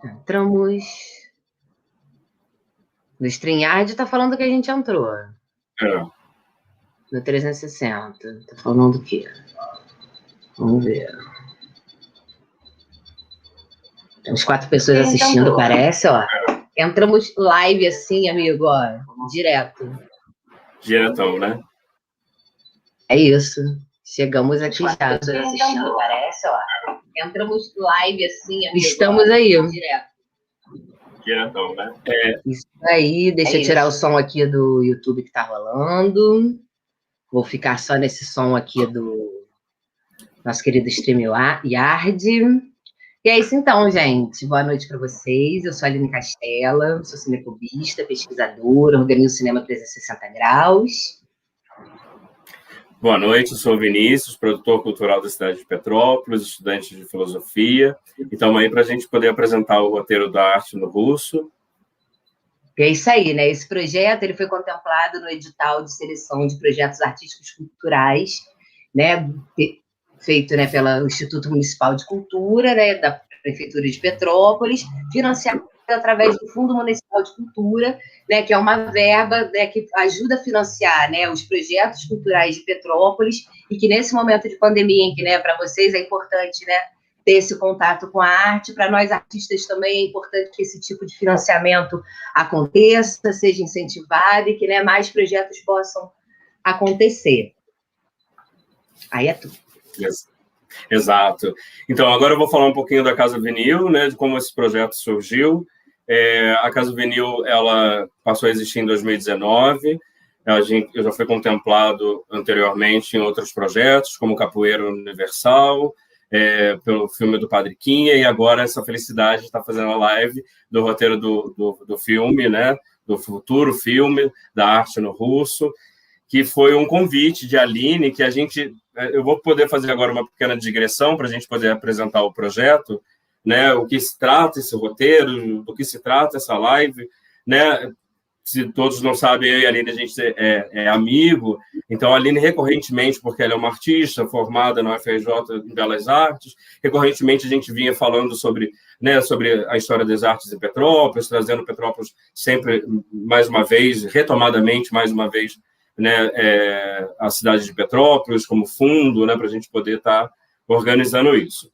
Entramos no StreamYard, tá falando que a gente entrou. No 360. Tá falando o quê? Vamos ver. Temos 4 pessoas assistindo, parece, ó. Entramos live assim, amigo, ó. Direto. Diretão, né? É isso. Chegamos aqui já. Assistindo, parece, ó. Entramos live assim, amigo. Estamos aí. Diretão, né? Isso aí. Deixa eu tirar o som aqui do YouTube que tá rolando. Vou ficar só nesse som aqui do nosso querido StreamYard. E é isso então, gente. Boa noite para vocês. Eu sou a Aline Castella, sou cineclubista, pesquisadora, organizo Cinema 360 Graus. Boa noite, eu sou o Vinícius, produtor cultural da cidade de Petrópolis, estudante de filosofia, e estamos aí para a gente poder apresentar o roteiro da Arte no Russo. E é isso aí, né? Esse projeto ele foi contemplado no edital de seleção de projetos artísticos culturais, né? Feito, né, pelo Instituto Municipal de Cultura, né, da Prefeitura de Petrópolis, financiado através do Fundo Municipal de Cultura, né, que é uma verba, né, que ajuda a financiar, né, os projetos culturais de Petrópolis, e que nesse momento de pandemia, em que, né, para vocês é importante, né, ter esse contato com a arte, para nós artistas também é importante que esse tipo de financiamento aconteça, seja incentivado e que, né, mais projetos possam acontecer. Aí é tudo. Exato. Então, agora eu vou falar um pouquinho da Casa Vinil, né, de como esse projeto surgiu. A Casa Vinil, ela passou a existir em 2019. Eu já fui contemplado anteriormente em outros projetos, como Capoeira Universal, pelo filme do Padre Quinha, e agora essa felicidade de estar fazendo a live do roteiro do filme, né, do futuro filme da Arte no Russo, que foi um convite de Aline, que eu vou poder fazer agora uma pequena digressão para a gente poder apresentar o projeto, né, o que se trata esse roteiro, do que se trata essa live, né, se todos não sabem, eu e a Aline, a gente é amigo, então a Aline recorrentemente, porque ela é uma artista formada na UFRJ em Belas Artes, recorrentemente a gente vinha falando sobre, né, sobre a história das artes em Petrópolis, trazendo Petrópolis sempre, mais uma vez, retomadamente, mais uma vez, né, a cidade de Petrópolis como fundo, né, para a gente poder estar organizando isso.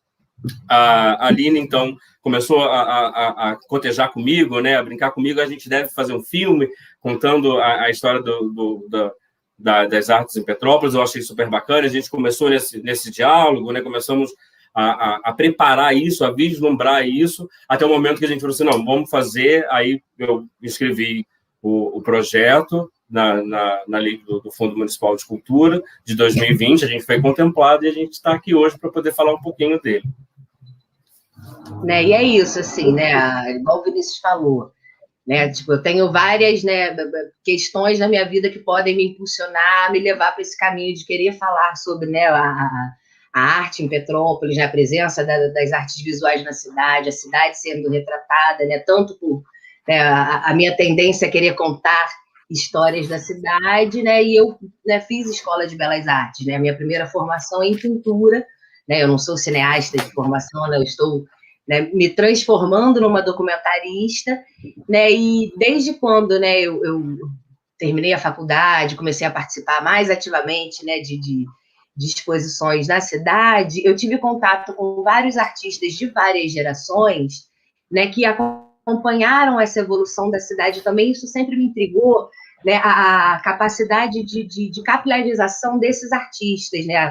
A Aline, então, começou a cotejar comigo, né, a brincar comigo, a gente deve fazer um filme contando a história das artes em Petrópolis. Eu achei super bacana, a gente começou nesse diálogo, né, começamos a preparar isso, a vislumbrar isso, até o momento que a gente falou assim, não, vamos fazer. Aí eu escrevi o projeto na lei do Fundo Municipal de Cultura de 2020, a gente foi contemplado e a gente está aqui hoje para poder falar um pouquinho dele. Né, e é isso, assim, né, igual o Vinícius falou, né, tipo, eu tenho várias, né, questões na minha vida que podem me impulsionar, me levar para esse caminho de querer falar sobre, né, a arte em Petrópolis, né, a presença das artes visuais na cidade, a cidade sendo retratada, né, tanto por, né, a minha tendência a querer contar histórias da cidade, né, e eu, né, fiz escola de belas artes, né, a minha primeira formação é em pintura, né, eu não sou cineasta de formação, né, eu estou, né, me transformando numa documentarista, né, e desde quando, né, eu terminei a faculdade, comecei a participar mais ativamente, né, de exposições na cidade, eu tive contato com vários artistas de várias gerações, né, que acompanharam essa evolução da cidade também. Isso sempre me intrigou, né, a capacidade de capilarização desses artistas, né, a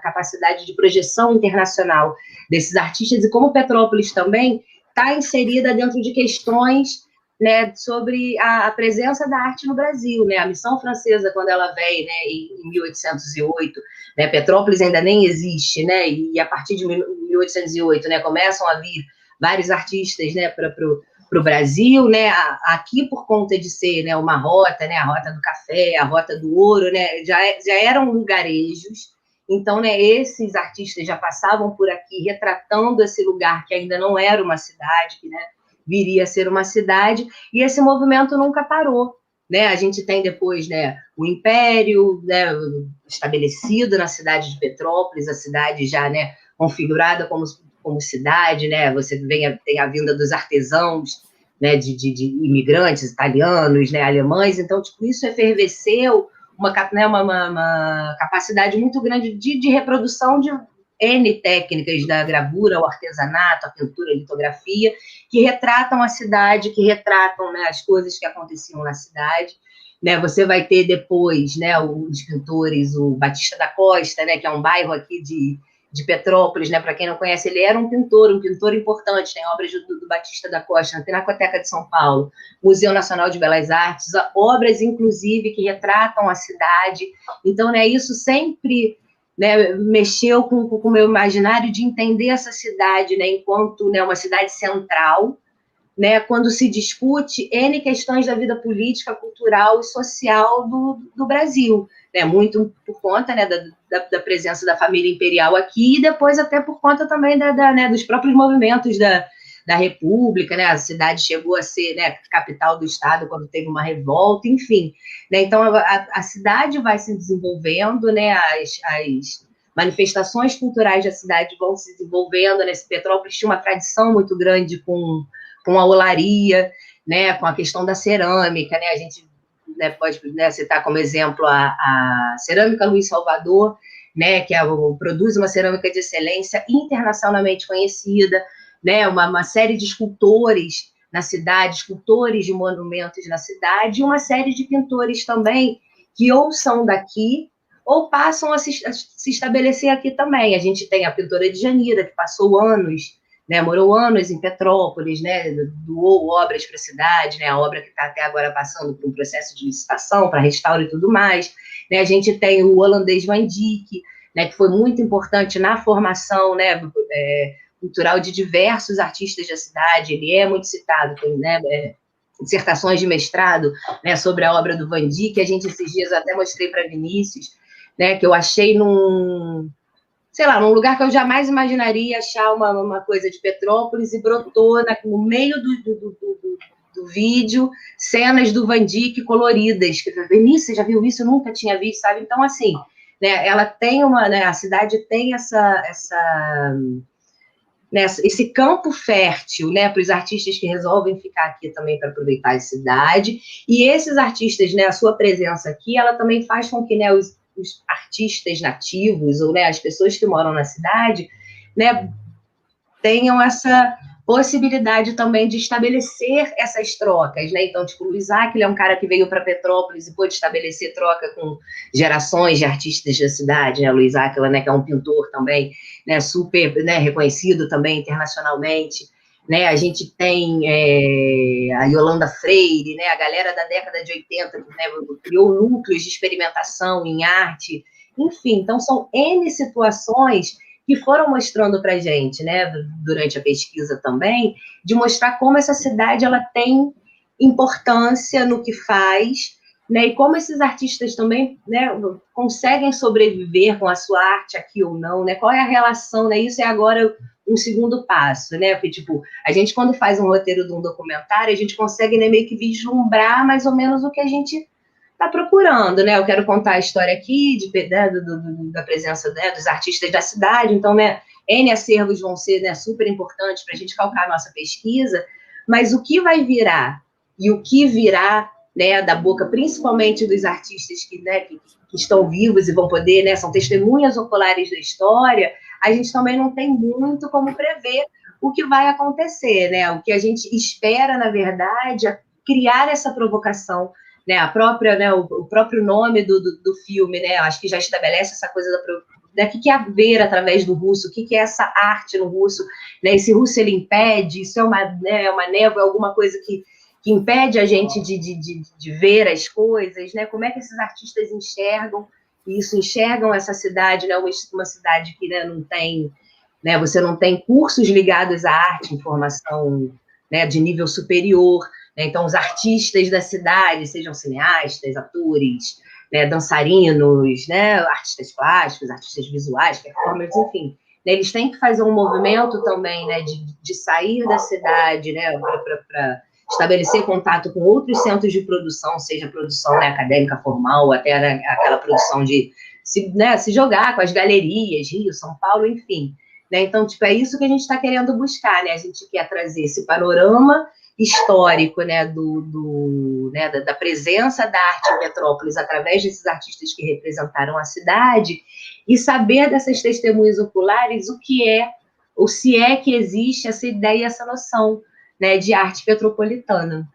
capacidade de projeção internacional desses artistas, e como Petrópolis também está inserida dentro de questões, né, sobre a presença da arte no Brasil, né, a missão francesa, quando ela veio, né, em 1808, né, Petrópolis ainda nem existe, né, e a partir de 1808, né, começam a vir vários artistas, né, para o Brasil, né, aqui por conta de ser, né, uma rota, né, a rota do café, a rota do ouro, né, já eram lugarejos. Então, né, esses artistas já passavam por aqui retratando esse lugar que ainda não era uma cidade, que, né, viria a ser uma cidade, e esse movimento nunca parou, né? A gente tem depois, né, o Império, né, estabelecido na cidade de Petrópolis, a cidade já, né, configurada como como cidade, né? Você tem a vinda dos artesãos, né? De imigrantes italianos, né? Alemães, então, tipo, isso efervesceu uma capacidade muito grande de reprodução de N técnicas da gravura, o artesanato, a pintura, a litografia, que retratam a cidade, que retratam, né, as coisas que aconteciam na cidade. Né, você vai ter depois, né, os pintores, o Batista da Costa, né, que é um bairro aqui de Petrópolis, né, para quem não conhece, ele era um pintor importante, tem obras do Batista da Costa na Pinacoteca de São Paulo, Museu Nacional de Belas Artes, obras, inclusive, que retratam a cidade. Então, né, isso sempre, né, mexeu com o meu imaginário de entender essa cidade, né, enquanto, né, uma cidade central, né, quando se discute N questões da vida política, cultural e social do Brasil, né, muito por conta, né, da presença da família imperial aqui, e depois até por conta também né, dos próprios movimentos da República, né, a cidade chegou a ser, né, capital do estado quando teve uma revolta, enfim, né, então a cidade vai se desenvolvendo, né, as manifestações culturais da cidade vão se desenvolvendo, né, Petrópolis tinha uma tradição muito grande com a olaria, né, com a questão da cerâmica, né, a gente, né, pode, né, citar como exemplo a Cerâmica Luiz Salvador, né, que produz uma cerâmica de excelência internacionalmente conhecida, né, uma série de escultores na cidade, escultores de monumentos na cidade, e uma série de pintores também que ou são daqui ou passam a se estabelecer aqui também. A gente tem a pintora Djanira, que passou anos, né, morou anos em Petrópolis, né, doou obras para a cidade, né, a obra que está até agora passando por um processo de licitação para restauro e tudo mais. Né, a gente tem o holandês Van Dyck, né, que foi muito importante na formação, né, cultural de diversos artistas da cidade, ele é muito citado, tem, né, dissertações de mestrado, né, sobre a obra do Van Dyck, que a gente esses dias até mostrei para Vinícius, né, que eu achei num lugar que eu jamais imaginaria achar uma coisa de Petrópolis, e brotou no meio do vídeo cenas do Van Dyck coloridas. Vinícius, você já viu isso? Eu nunca tinha visto, sabe? Então, assim, né, ela tem né, a cidade tem esse campo fértil, né, para os artistas que resolvem ficar aqui também para aproveitar a cidade, e esses artistas, né, a sua presença aqui, ela também faz com que, né, os artistas nativos, ou, né, as pessoas que moram na cidade, né, tenham essa possibilidade também de estabelecer essas trocas, né? Então, tipo, o Luiz Aquila é um cara que veio para Petrópolis e pôde estabelecer troca com gerações de artistas da cidade, né? O Luiz Aquila, né, que é um pintor também, né, super, né, reconhecido também internacionalmente, né? A gente tem a Yolanda Freire, né, a galera da década de 80, que, né, criou núcleos de experimentação em arte, enfim, então são N situações que foram mostrando para a gente, né, durante a pesquisa também, de mostrar como essa cidade ela tem importância no que faz, né, e como esses artistas também, né, conseguem sobreviver com a sua arte aqui ou não, né, qual é a relação, né, isso é agora um segundo passo, né, porque, tipo, a gente quando faz um roteiro de um documentário, a gente consegue, né, meio que vislumbrar mais ou menos o que a gente está procurando, né? Eu quero contar a história aqui né, da presença, né, dos artistas da cidade, então, né, N acervos vão ser, né, super importantes para a gente calcar a nossa pesquisa, mas o que vai virar e o que virá, né, da boca, principalmente dos artistas né, que estão vivos e vão poder, né, são testemunhas oculares da história, a gente também não tem muito como prever o que vai acontecer, né? O que a gente espera, na verdade, é criar essa provocação, né, a própria, né, o próprio nome do filme, né, acho que já estabelece essa coisa né, o que é ver através do russo, o que é essa arte no russo, né, esse russo ele impede, isso é né, uma névoa, alguma coisa que impede a gente de ver as coisas, né, como é que esses artistas enxergam essa cidade, né, uma cidade que, né, não tem, né, você não tem cursos ligados à arte, informação, né, de nível superior. Então, os artistas da cidade, sejam cineastas, atores, né, dançarinos, né, artistas plásticos, artistas visuais, performers, enfim, né, eles têm que fazer um movimento também, né, de sair da cidade, né, para estabelecer contato com outros centros de produção, seja produção, né, acadêmica formal, até, né, aquela produção de se jogar com as galerias, Rio, São Paulo, enfim. né? Então, tipo, é isso que a gente está querendo buscar, né? A gente quer trazer esse panorama histórico, né, né, da presença da arte em Petrópolis através desses artistas que representaram a cidade e saber dessas testemunhas oculares o que é, ou se é que existe essa ideia, essa noção, né, de arte petropolitana.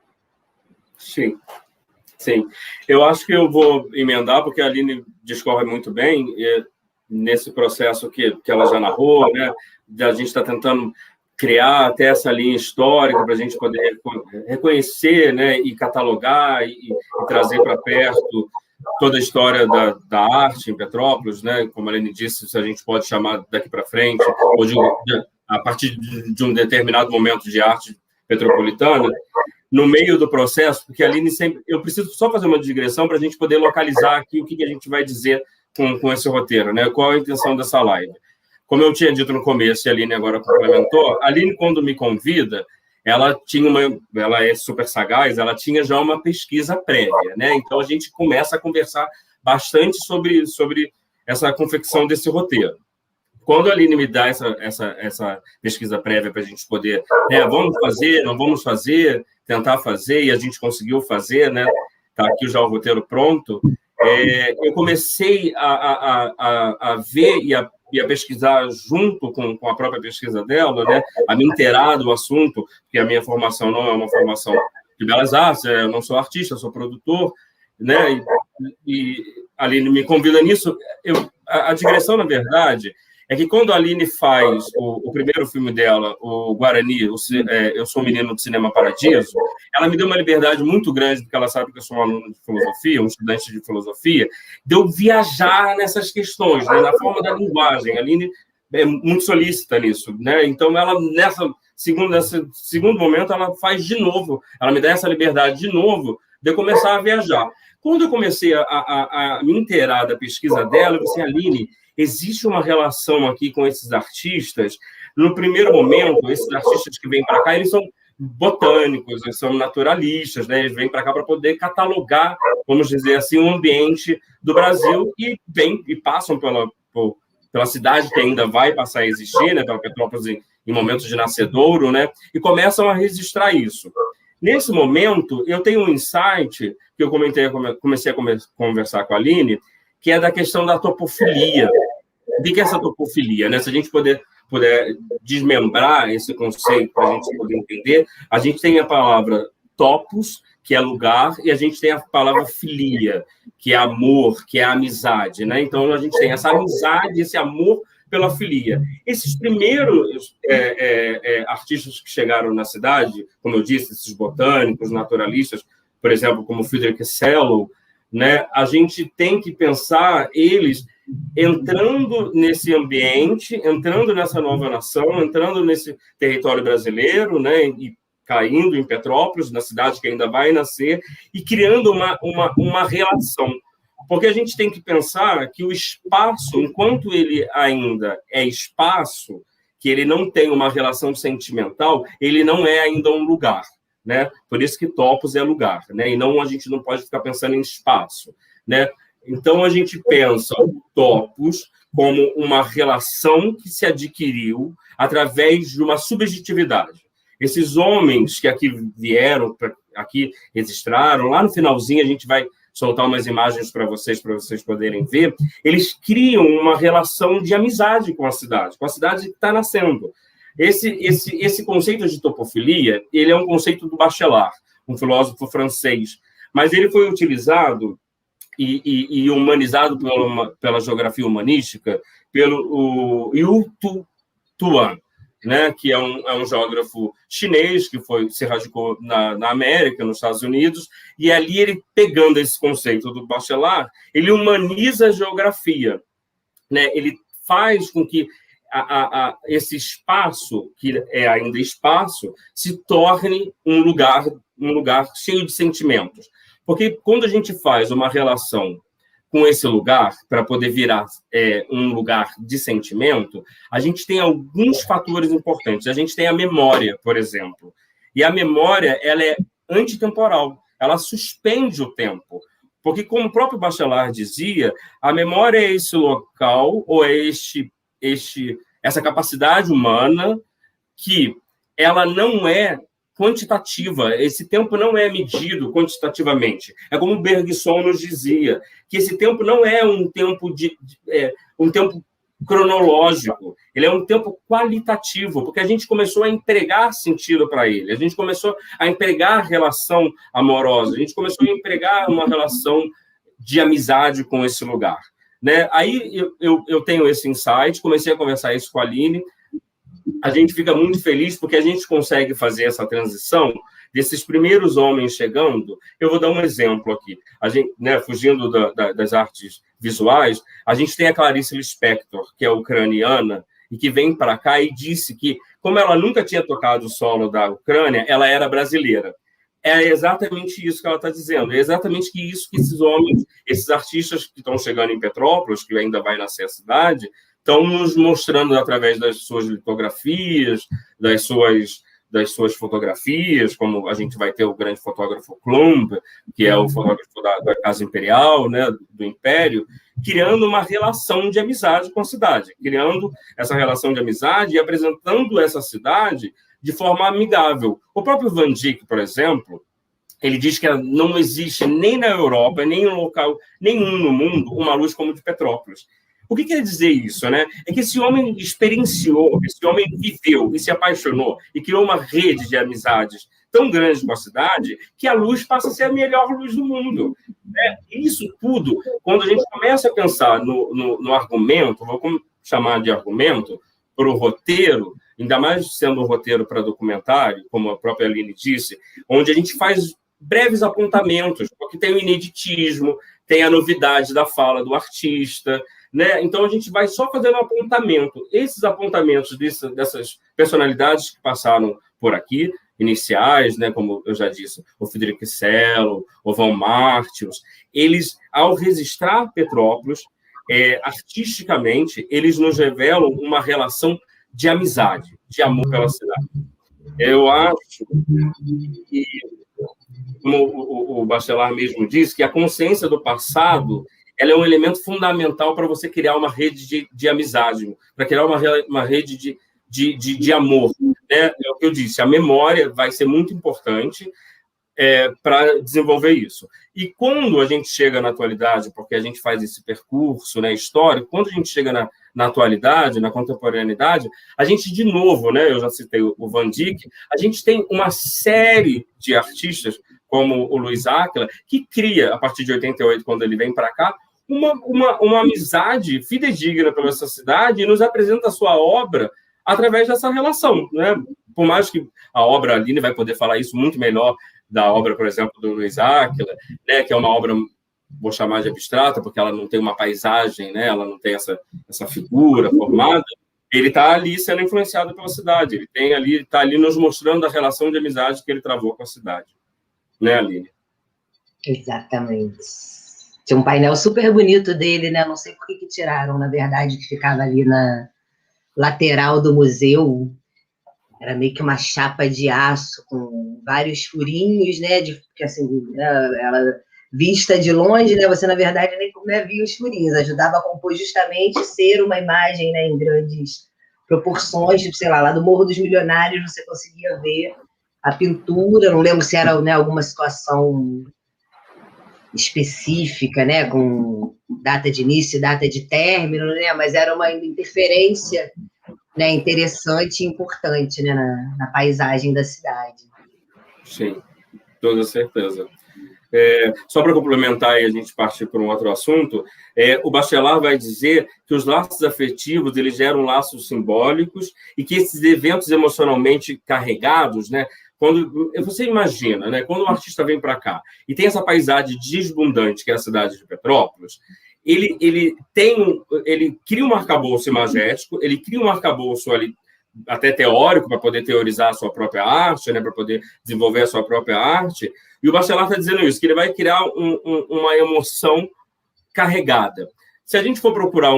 Sim, sim. Eu acho que eu vou emendar, porque a Aline discorre muito bem nesse processo que ela já narrou, né? A gente está tentando criar até essa linha histórica para a gente poder reconhecer, né, e catalogar e trazer para perto toda a história da arte em Petrópolis, né? Como a Aline disse, se a gente pode chamar daqui para frente, ou a partir de um determinado momento de arte petropolitana, no meio do processo, porque a Aline sempre... Eu preciso só fazer uma digressão para a gente poder localizar aqui o que a gente vai dizer com esse roteiro, né? Qual a intenção dessa live. Como eu tinha dito no começo, e a Aline agora complementou, a Aline, quando me convida, ela é super sagaz, ela tinha já uma pesquisa prévia, né? Então, a gente começa a conversar bastante sobre essa confecção desse roteiro. Quando a Aline me dá essa pesquisa prévia para a gente poder, vamos fazer, não vamos fazer, tentar fazer, e a gente conseguiu fazer, né? Está aqui já o roteiro pronto. Eu comecei a ver e a pesquisar junto com a própria pesquisa dela, né? A me inteirar do assunto, porque a minha formação não é uma formação de belas artes, eu não sou artista, eu sou produtor, né? E a Aline me convida nisso. A digressão, na verdade, é que quando a Aline faz o primeiro filme dela, o Guarani, Eu Sou um Menino do Cinema Paradiso, ela me deu uma liberdade muito grande, porque ela sabe que eu sou um aluno de filosofia, um estudante de filosofia, de eu viajar nessas questões, né, na forma da linguagem. A Aline é muito solícita nisso, né? Então, ela, nesse segundo momento, ela faz de novo, ela me dá essa liberdade de novo de eu começar a viajar. Quando eu comecei a me inteirar da pesquisa dela, eu disse, Aline, existe uma relação aqui com esses artistas. No primeiro momento, esses artistas que vêm para cá, eles são botânicos, eles são naturalistas, né? Eles vêm para cá para poder catalogar, vamos dizer assim, o ambiente do Brasil e passam pela cidade que ainda vai passar a existir, né? Pela Petrópolis em momentos de nascedouro, né? E começam a registrar isso. Nesse momento, eu tenho um insight que eu comecei a conversar com a Aline, que é da questão da topofilia. O que é essa topofilia, né? Se a gente puder desmembrar esse conceito para a gente poder entender, a gente tem a palavra topos, que é lugar, e a gente tem a palavra filia, que é amor, que é amizade, né? Então, a gente tem essa amizade, esse amor pela filia. Esses primeiros artistas que chegaram na cidade, como eu disse, esses botânicos, naturalistas, por exemplo, como Friedrich Sellow, né? A gente tem que pensar eles entrando nesse ambiente, entrando nessa nova nação, entrando nesse território brasileiro, né? E caindo em Petrópolis, na cidade que ainda vai nascer, e criando uma relação. Porque a gente tem que pensar que o espaço, enquanto ele ainda é espaço, que ele não tem uma relação sentimental, ele não é ainda um lugar, né? Por isso que topos é lugar, né? E não, a gente não pode ficar pensando em espaço, né? Então, a gente pensa o topos como uma relação que se adquiriu através de uma subjetividade. Esses homens que aqui vieram, aqui registraram, lá no finalzinho a gente vai soltar umas imagens para vocês poderem ver, eles criam uma relação de amizade com a cidade que está nascendo. Esse conceito de topofilia, ele é um conceito do Bachelard, um filósofo francês, mas ele foi utilizado e humanizado pela geografia humanística pelo Yu Tuan, né, que é um geógrafo chinês que se radicou na América, nos Estados Unidos, e ali ele, pegando esse conceito do Bachelard, ele humaniza a geografia, né? Ele faz com que esse espaço, que é ainda espaço, se torne um lugar cheio de sentimentos. Porque quando a gente faz uma relação com esse lugar, para poder virar um lugar de sentimento, a gente tem alguns fatores importantes. A gente tem a memória, por exemplo. E a memória, ela é antitemporal. Ela suspende o tempo. Porque, como o próprio Bachelard dizia, a memória é esse local, ou é essa capacidade humana que ela não é quantitativa, esse tempo não é medido quantitativamente. É como Bergson nos dizia, que esse tempo não é um tempo um tempo cronológico, ele é um tempo qualitativo, porque a gente começou a empregar sentido para ele, a gente começou a empregar relação amorosa, a gente começou a empregar uma relação de amizade com esse lugar. Né? Aí eu tenho esse insight, comecei a conversar isso com a Aline, a gente fica muito feliz porque a gente consegue fazer essa transição desses primeiros homens chegando. Eu vou dar um exemplo aqui. A gente, né, fugindo das artes visuais, a gente tem a Clarice Lispector, que é ucraniana, e que vem para cá e disse que, como ela nunca tinha tocado o solo da Ucrânia, ela era brasileira. É exatamente isso que ela está dizendo. É exatamente isso que esses homens, esses artistas que estão chegando em Petrópolis, que ainda vai nascer a cidade, estão nos mostrando através das suas litografias, das suas fotografias, como a gente vai ter o grande fotógrafo Klumb, que é o fotógrafo da Casa Imperial, né, do Império, criando uma relação de amizade com a cidade, criando essa relação de amizade e apresentando essa cidade de forma amigável. O próprio Van Dyck, por exemplo, ele diz que não existe nem na Europa, nem em local nenhum no mundo, uma luz como a de Petrópolis. O que quer dizer isso, né? É que esse homem experienciou, esse homem viveu e se apaixonou e criou uma rede de amizades tão grande com a cidade que a luz passa a ser a melhor luz do mundo. Né? Isso tudo, quando a gente começa a pensar no argumento, vou chamar de argumento, para o roteiro, ainda mais sendo um roteiro para documentário, como a própria Aline disse, onde a gente faz breves apontamentos, porque tem o ineditismo, tem a novidade da fala do artista, né? Então, a gente vai só fazendo um apontamento. Esses apontamentos dessas personalidades que passaram por aqui, iniciais, né? Como eu já disse, o Friedrich Cello, o Von Martius, eles, ao registrar Petrópolis, artisticamente, eles nos revelam uma relação de amizade, de amor pela cidade. Eu acho que, como o Bachelard mesmo disse, que a consciência do passado ela é um elemento fundamental para você criar uma rede de amizade, para criar uma rede de amor. Né? É o que eu disse, a memória vai ser muito importante para desenvolver isso. E quando a gente chega na atualidade, porque a gente faz esse percurso, né, histórico, quando a gente chega na atualidade, na contemporaneidade, a gente, de novo, né, eu já citei o Van Dyck, a gente tem uma série de artistas, como o Luiz Áquila, que cria, a partir de 88, quando ele vem para cá, uma amizade fidedigna pela essa cidade e nos apresenta a sua obra através dessa relação. Né? Por mais que a obra, a Aline vai poder falar isso muito melhor da obra, por exemplo, do Luiz Áquila, né, que é uma obra, vou chamar de abstrata, porque ela não tem uma paisagem, né, ela não tem essa figura formada, ele está ali sendo influenciado pela cidade, ele está ali nos mostrando a relação de amizade que ele travou com a cidade. Né, Aline? Exatamente. Tinha um painel super bonito dele, né? Não sei por que tiraram, na verdade, que ficava ali na lateral do museu. Era meio que uma chapa de aço com vários furinhos, né? Porque assim, ela vista de longe, né? Você, na verdade, nem via os furinhos. Ajudava a compor justamente ser uma imagem, né, em grandes proporções, tipo, sei lá do Morro dos Milionários, você conseguia ver a pintura, não lembro se era, né, alguma situação específica, né, com data de início e data de término, né, mas era uma interferência, né, interessante e importante, né, na paisagem da cidade. Sim, toda certeza. Só para complementar e a gente partir para um outro assunto, o Bachelard vai dizer que os laços afetivos eles geram laços simbólicos e que esses eventos emocionalmente carregados, né, quando você imagina, né, quando o artista vem para cá e tem essa paisagem desbundante que é a cidade de Petrópolis, ele cria um arcabouço imagético, ele cria um arcabouço ali até teórico para poder teorizar a sua própria arte, né, para poder desenvolver a sua própria arte. E o Bachelard está dizendo isso, que ele vai criar uma emoção carregada. Se a gente for procurar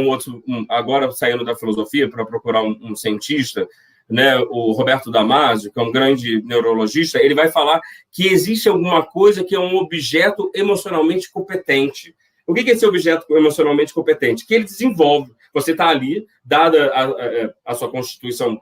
agora saindo da filosofia, para procurar um cientista, né, o Roberto Damasio, que é um grande neurologista, ele vai falar que existe alguma coisa que é um objeto emocionalmente competente. O que é esse objeto emocionalmente competente? Que ele desenvolve. você está ali, dada a sua constituição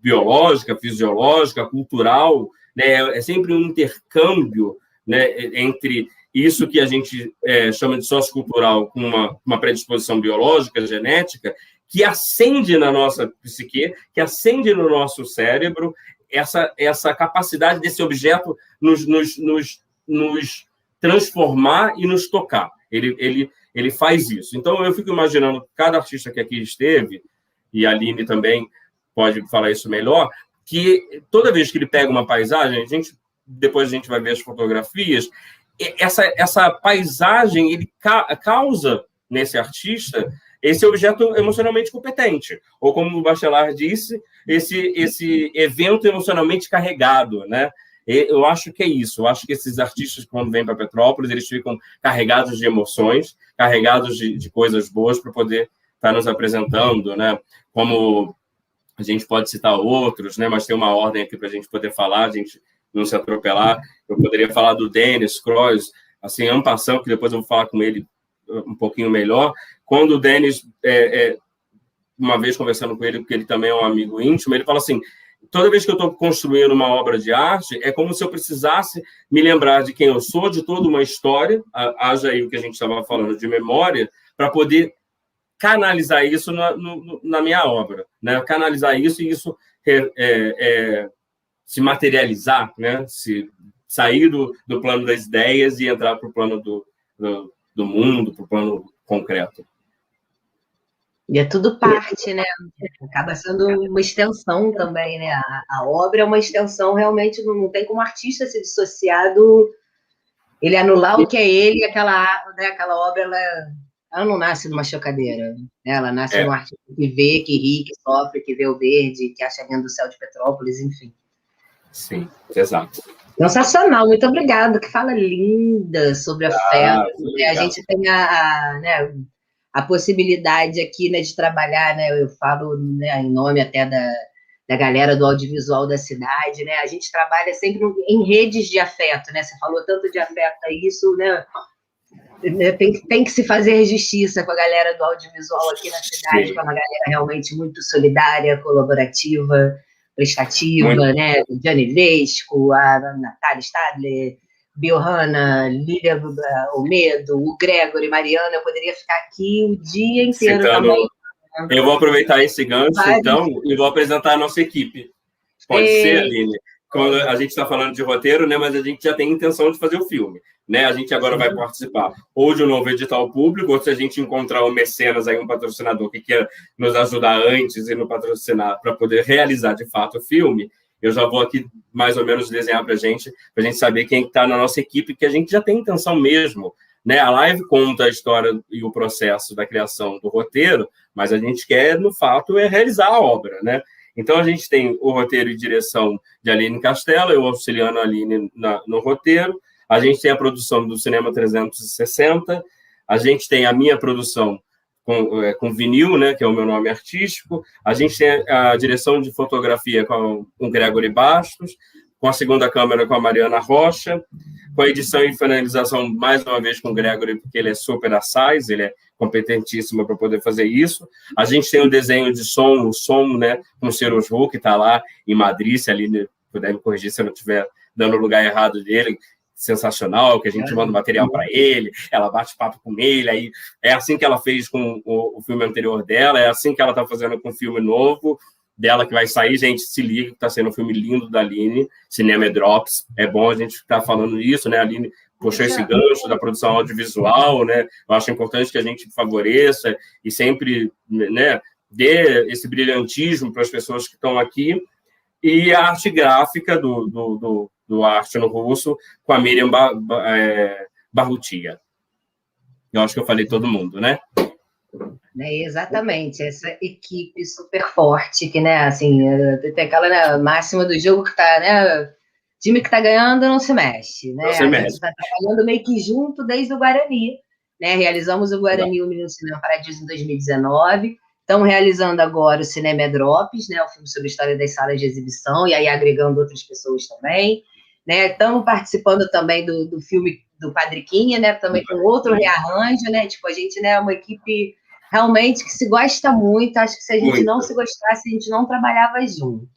biológica, fisiológica, cultural, né? É sempre um intercâmbio, né, entre isso que a gente chama de sociocultural com uma predisposição biológica, genética, que acende na nossa psique, que acende no nosso cérebro essa capacidade desse objeto nos transformar e nos tocar. Ele faz isso. Então, eu fico imaginando cada artista que aqui esteve, e a Aline também pode falar isso melhor, que toda vez que ele pega uma paisagem, depois a gente vai ver as fotografias, essa paisagem ele causa nesse artista esse objeto emocionalmente competente, ou como o Bachelard disse, esse evento emocionalmente carregado, né? Eu acho que é isso. Eu acho que esses artistas, quando vêm para Petrópolis, eles ficam carregados de emoções, carregados de coisas boas para poder estar nos apresentando, né? Como a gente pode citar outros, né? Mas tem uma ordem aqui para a gente poder falar, a gente não se atropelar. Eu poderia falar do Denis Croix, assim, en passant, que depois eu vou falar com ele um pouquinho melhor. Quando o Denis, uma vez conversando com ele, porque ele também é um amigo íntimo, ele fala assim, toda vez que eu estou construindo uma obra de arte, é como se eu precisasse me lembrar de quem eu sou, de toda uma história, haja aí o que a gente estava falando de memória, para poder canalizar isso na minha obra, né? Canalizar isso e isso se materializar, né? Se sair do plano das ideias e entrar para o plano do mundo, para o plano concreto. E é tudo parte, né? Acaba sendo uma extensão também, né? A obra é uma extensão, realmente não tem como artista se dissociar ele anular o que é ele, aquela obra, ela não nasce numa chocadeira, né? Ela nasce num artista que vê, que ri, que sofre, que vê o verde, que acha lindo do céu de Petrópolis, enfim. Sim, exato. Sensacional, muito obrigada, que fala linda sobre afeto. A gente tem a possibilidade aqui, né, de trabalhar, né, eu falo, né, em nome até da galera do audiovisual da cidade, né, a gente trabalha sempre em redes de afeto, né, você falou tanto de afeto, isso, né, tem que se fazer justiça com a galera do audiovisual aqui na cidade, que é uma galera realmente muito solidária, colaborativa, prestativa, muito, né, Gianni Vesco, a Natália Stadler, Biohana, Lília Olmedo, o Gregory, Mariana, eu poderia ficar aqui o dia inteiro também. Eu vou aproveitar esse gancho, então, e vou apresentar a nossa equipe. Pode ser, Aline? Quando a gente está falando de roteiro, né, mas a gente já tem intenção de fazer o filme. Né? A gente agora vai participar ou de um novo edital público, ou se a gente encontrar um mecenas, aí, um patrocinador que queira nos ajudar antes e nos patrocinar para poder realizar, de fato, o filme. Eu já vou aqui, mais ou menos, desenhar para a gente saber quem está na nossa equipe, que a gente já tem intenção mesmo. Né? A live conta a história e o processo da criação do roteiro, mas a gente quer, no fato, realizar a obra. Né? Então, a gente tem o roteiro e direção de Aline Castella, eu auxiliando a Aline no roteiro. A gente tem a produção do Cinema 360. A gente tem a minha produção com vinil, né, que é o meu nome artístico. A gente tem a direção de fotografia com o Gregory Bastos, com a segunda câmera com a Mariana Rocha, com a edição e finalização, mais uma vez, com o Gregory, porque ele é super assaz, ele é competentíssimo para poder fazer isso. A gente tem o desenho de som, o som, né, com o Ceros Ru, que está lá em Madrid, se ali puder me corrigir se eu não estiver dando o lugar errado dele, sensacional, que a gente manda material para ele, ela bate papo com ele, aí é assim que ela fez com o filme anterior dela, é assim que ela está fazendo com o filme novo dela, que vai sair, gente, se liga, que está sendo um filme lindo da Aline, Cinema Drops, é bom a gente estar falando isso, né, a Aline puxou esse gancho da produção audiovisual, né, eu acho importante que a gente favoreça e sempre, né, dê esse brilhantismo para as pessoas que estão aqui, e a arte gráfica do Arte no Russo, com a Miriam Barrutia. Eu acho que eu falei todo mundo, né? Exatamente, essa equipe super forte, que, né, assim, tem aquela, né, máxima do jogo que tá, né, time que tá ganhando não se mexe, né? A gente está trabalhando meio que junto desde o Guarani, né? Realizamos o Guarani, o Menino Cinema Paradiso, em 2019. Estamos realizando agora o Cinema Drops, né, o filme sobre a história das salas de exibição, e aí agregando outras pessoas também. Né? Estamos participando também do filme do Padriquinha, né, também com outro rearranjo, né? Tipo, a gente, né, é uma equipe realmente que se gosta muito, acho que se a gente não se gostasse, a gente não trabalhava junto.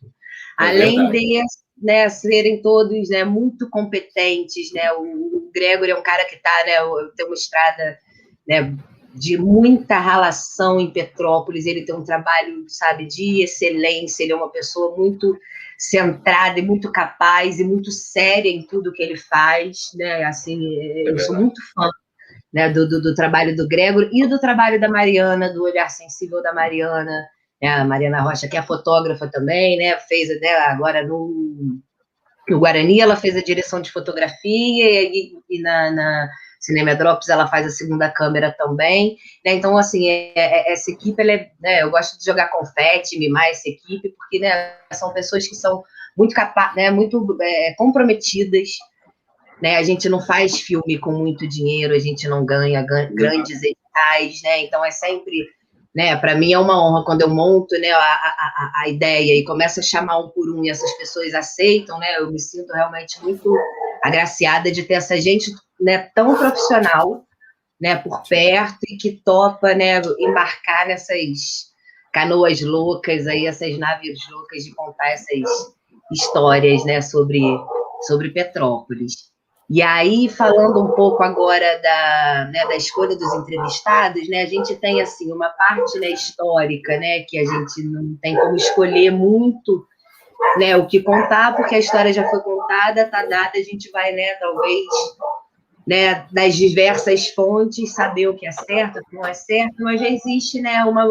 Além de, né, serem todos, né, muito competentes, né, o Gregory é um cara que está, né, tem uma estrada, né, de muita relação em Petrópolis, ele tem um trabalho, sabe, de excelência, ele é uma pessoa muito centrada e muito capaz e muito séria em tudo que ele faz, né, assim, eu sou muito fã, né, do trabalho do Gregory e do trabalho da Mariana, do olhar sensível da Mariana, né, a Mariana Rocha, que é fotógrafa também, né, fez, né, agora no Guarani, ela fez a direção de fotografia e na Cinema Drops ela faz a segunda câmera também, né? Então, assim, essa equipe, ela né, eu gosto de jogar confete, mimar essa equipe, porque, né, são pessoas que são muito capazes, né, muito comprometidas, né? A gente não faz filme com muito dinheiro, a gente não ganha grandes editais, né? Então, é sempre... Né, para mim é uma honra quando eu monto, né, a ideia e começo a chamar um por um e essas pessoas aceitam, né, eu me sinto realmente muito agraciada de ter essa gente, né, tão profissional, né, por perto e que topa, né, embarcar nessas canoas loucas aí, essas naves loucas de contar essas histórias, né, sobre Petrópolis. E aí, falando um pouco agora da escolha dos entrevistados, né, a gente tem, assim, uma parte, né, histórica, né, que a gente não tem como escolher muito, né, o que contar, porque a história já foi contada, está dada, a gente vai, né, talvez, né, das diversas fontes, saber o que é certo, o que não é certo, mas já existe, né, uma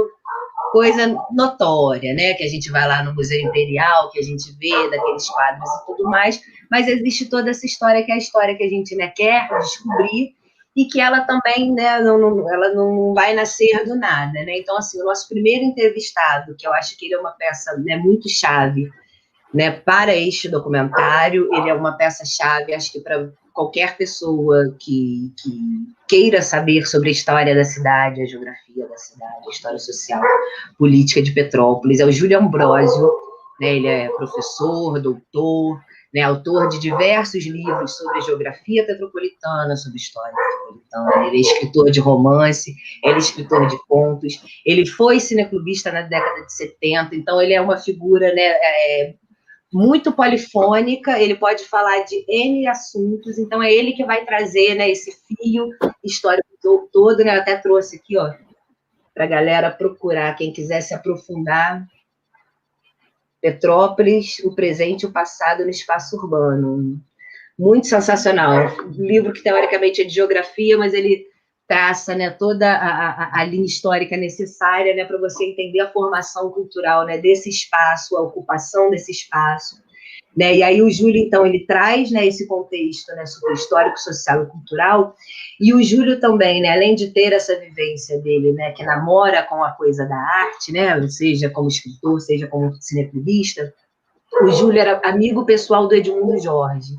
coisa notória, né, que a gente vai lá no Museu Imperial, que a gente vê daqueles quadros e tudo mais, mas existe toda essa história que é a história que a gente, né, quer descobrir e que ela também, né, ela não vai nascer do nada, né? Então, assim, o nosso primeiro entrevistado, que eu acho que ele é uma peça, né, muito chave, né, para este documentário, ele é uma peça-chave, acho que para qualquer pessoa que queira saber sobre a história da cidade, a geografia da cidade, a história social, política de Petrópolis, é o Júlio Ambrósio, né, ele é professor, doutor, né, autor de diversos livros sobre geografia petropolitana, sobre história petropolitana, ele é escritor de romance, ele é escritor de contos, ele foi cineclubista na década de 70, então ele é uma figura, né, muito polifônica, ele pode falar de N assuntos, então é ele que vai trazer, né, esse fio histórico todo, né, eu até trouxe aqui, ó, para a galera procurar, quem quiser se aprofundar, Petrópolis, o presente e o passado no espaço urbano. Muito sensacional, um livro que teoricamente é de geografia, mas ele traça, né, toda a linha histórica necessária, né, para você entender a formação cultural, né, desse espaço, a ocupação desse espaço, né, e aí o Júlio, então, ele traz, né, esse contexto, né, sobre histórico, social e cultural, e o Júlio também, né, além de ter essa vivência dele, né, que namora com a coisa da arte, né, seja como escritor, seja como cineclubista, o Júlio era amigo pessoal do Edmundo Jorge.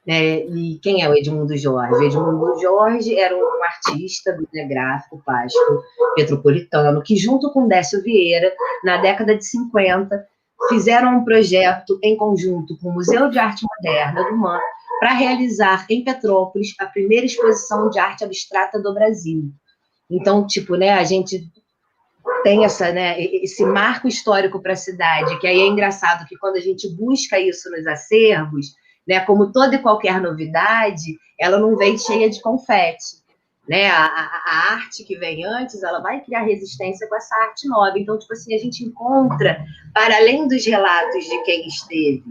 E quem é o Edmundo Jorge? O Edmundo Jorge era um artista, né, gráfico, plástico, petropolitano, que junto com Décio Vieira, na década de 50, fizeram um projeto em conjunto com o Museu de Arte Moderna do MAN para realizar em Petrópolis a primeira exposição de arte abstrata do Brasil. Então, tipo, né, a gente tem né, esse marco histórico para a cidade, que aí é engraçado que quando a gente busca isso nos acervos, né, como toda e qualquer novidade, ela não vem cheia de confete. Né? A arte que vem antes, ela vai criar resistência com essa arte nova. Então, tipo assim, a gente encontra, para além dos relatos de quem esteve,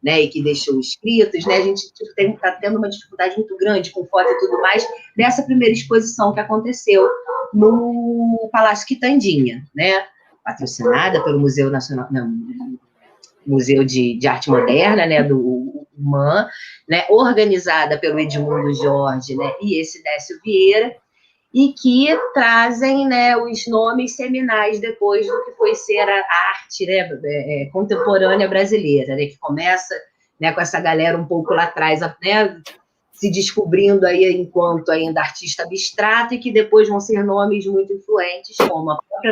né, e que deixou escritos, né, a gente está tendo uma dificuldade muito grande com foto e tudo mais, dessa primeira exposição que aconteceu no Palácio Quitandinha, né, patrocinada pelo Museu Nacional, não, Museu de Arte Moderna, né, do MAN, né, organizada pelo Edmundo Jorge, né, e esse Décio Vieira, e que trazem, né, os nomes seminais depois do que foi ser a arte, né, contemporânea brasileira, né, que começa, né, com essa galera um pouco lá atrás, né, se descobrindo aí enquanto ainda artista abstrato, e que depois vão ser nomes muito influentes, como a própria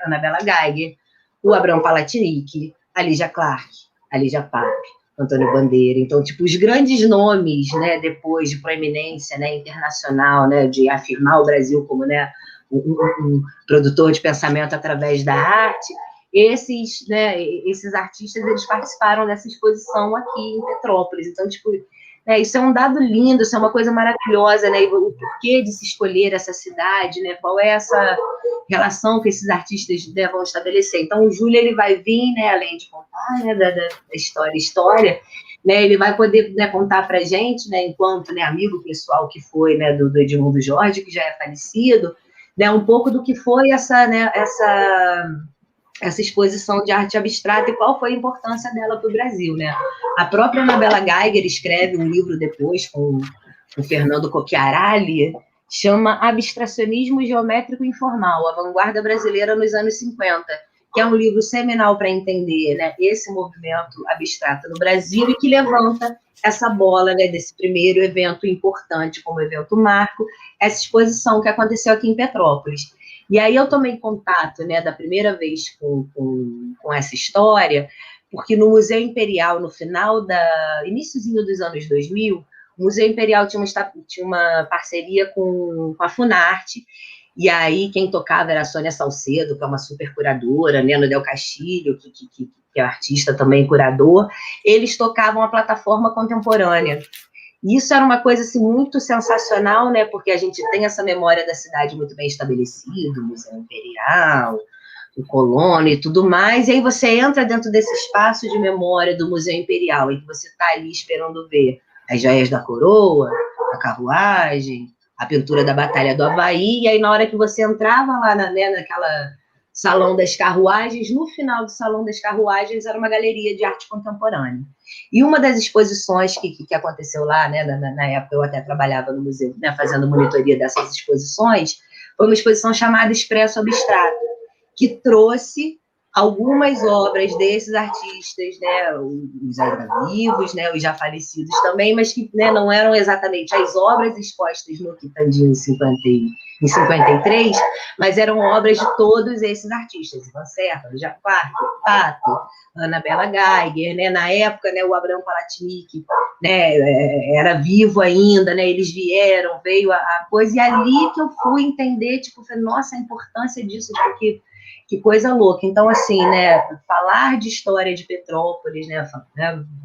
Anabela Geiger, o Abrão Palatinic, a Lígia Clark, a Lígia Pape, Antônio Bandeira. Então, tipo, os grandes nomes, né, depois de proeminência, né, internacional, né, de afirmar o Brasil como, né, um produtor de pensamento através da arte. Esses artistas, eles participaram dessa exposição aqui em Petrópolis. Então, tipo, isso é um dado lindo, isso é uma coisa maravilhosa, né? E o porquê de se escolher essa cidade, né? Qual é essa relação que esses artistas vão estabelecer. Então, o Júlio, ele vai vir, né, além de contar, né, da história, né, ele vai poder, né, contar para a gente, né, enquanto, né, amigo pessoal que foi, né, do Edmundo Jorge, que já é falecido, né, um pouco do que foi essa exposição de arte abstrata e qual foi a importância dela para o Brasil, né? A própria Anabela Geiger escreve um livro depois com o Fernando Cocchiarelli, chama Abstracionismo Geométrico Informal, a vanguarda brasileira nos anos 50, que é um livro seminal para entender, né, esse movimento abstrato no Brasil e que levanta essa bola, né, desse primeiro evento importante como evento marco, essa exposição que aconteceu aqui em Petrópolis. E aí eu tomei contato, né, da primeira vez com essa história, porque no Museu Imperial, no iniciozinho dos anos 2000, o Museu Imperial tinha uma parceria com a Funarte, e aí quem tocava era a Sônia Salcedo, que é uma super curadora, né, no Del Castilho, que é artista também, curador. Eles tocavam a plataforma contemporânea. E isso era uma coisa assim, muito sensacional, né? Porque a gente tem essa memória da cidade muito bem estabelecida, o Museu Imperial, o Colônia e tudo mais, e aí você entra dentro desse espaço de memória do Museu Imperial, em que você está ali esperando ver as joias da coroa, a carruagem, a pintura da Batalha do Avaí, e aí na hora que você entrava lá naquela Salão das Carruagens, no final do Salão das Carruagens era uma galeria de arte contemporânea. E uma das exposições que aconteceu lá, né, na época eu até trabalhava no museu, né, fazendo monitoria dessas exposições, foi uma exposição chamada Expresso Abstrato, que trouxe algumas obras desses artistas, né, os ainda vivos, né, os já falecidos também, mas que, né, não eram exatamente as obras expostas no Quitandinho em 53, mas eram obras de todos esses artistas, Ivan Serra, Jacquard, Pato, Anabela Geiger, né, na época, né, o Abraham Palatinic, né, era vivo ainda, né, eles veio a coisa, e ali que eu fui entender, tipo, nossa, a importância disso, porque que coisa louca. Então, assim, né, falar de história de Petrópolis, né,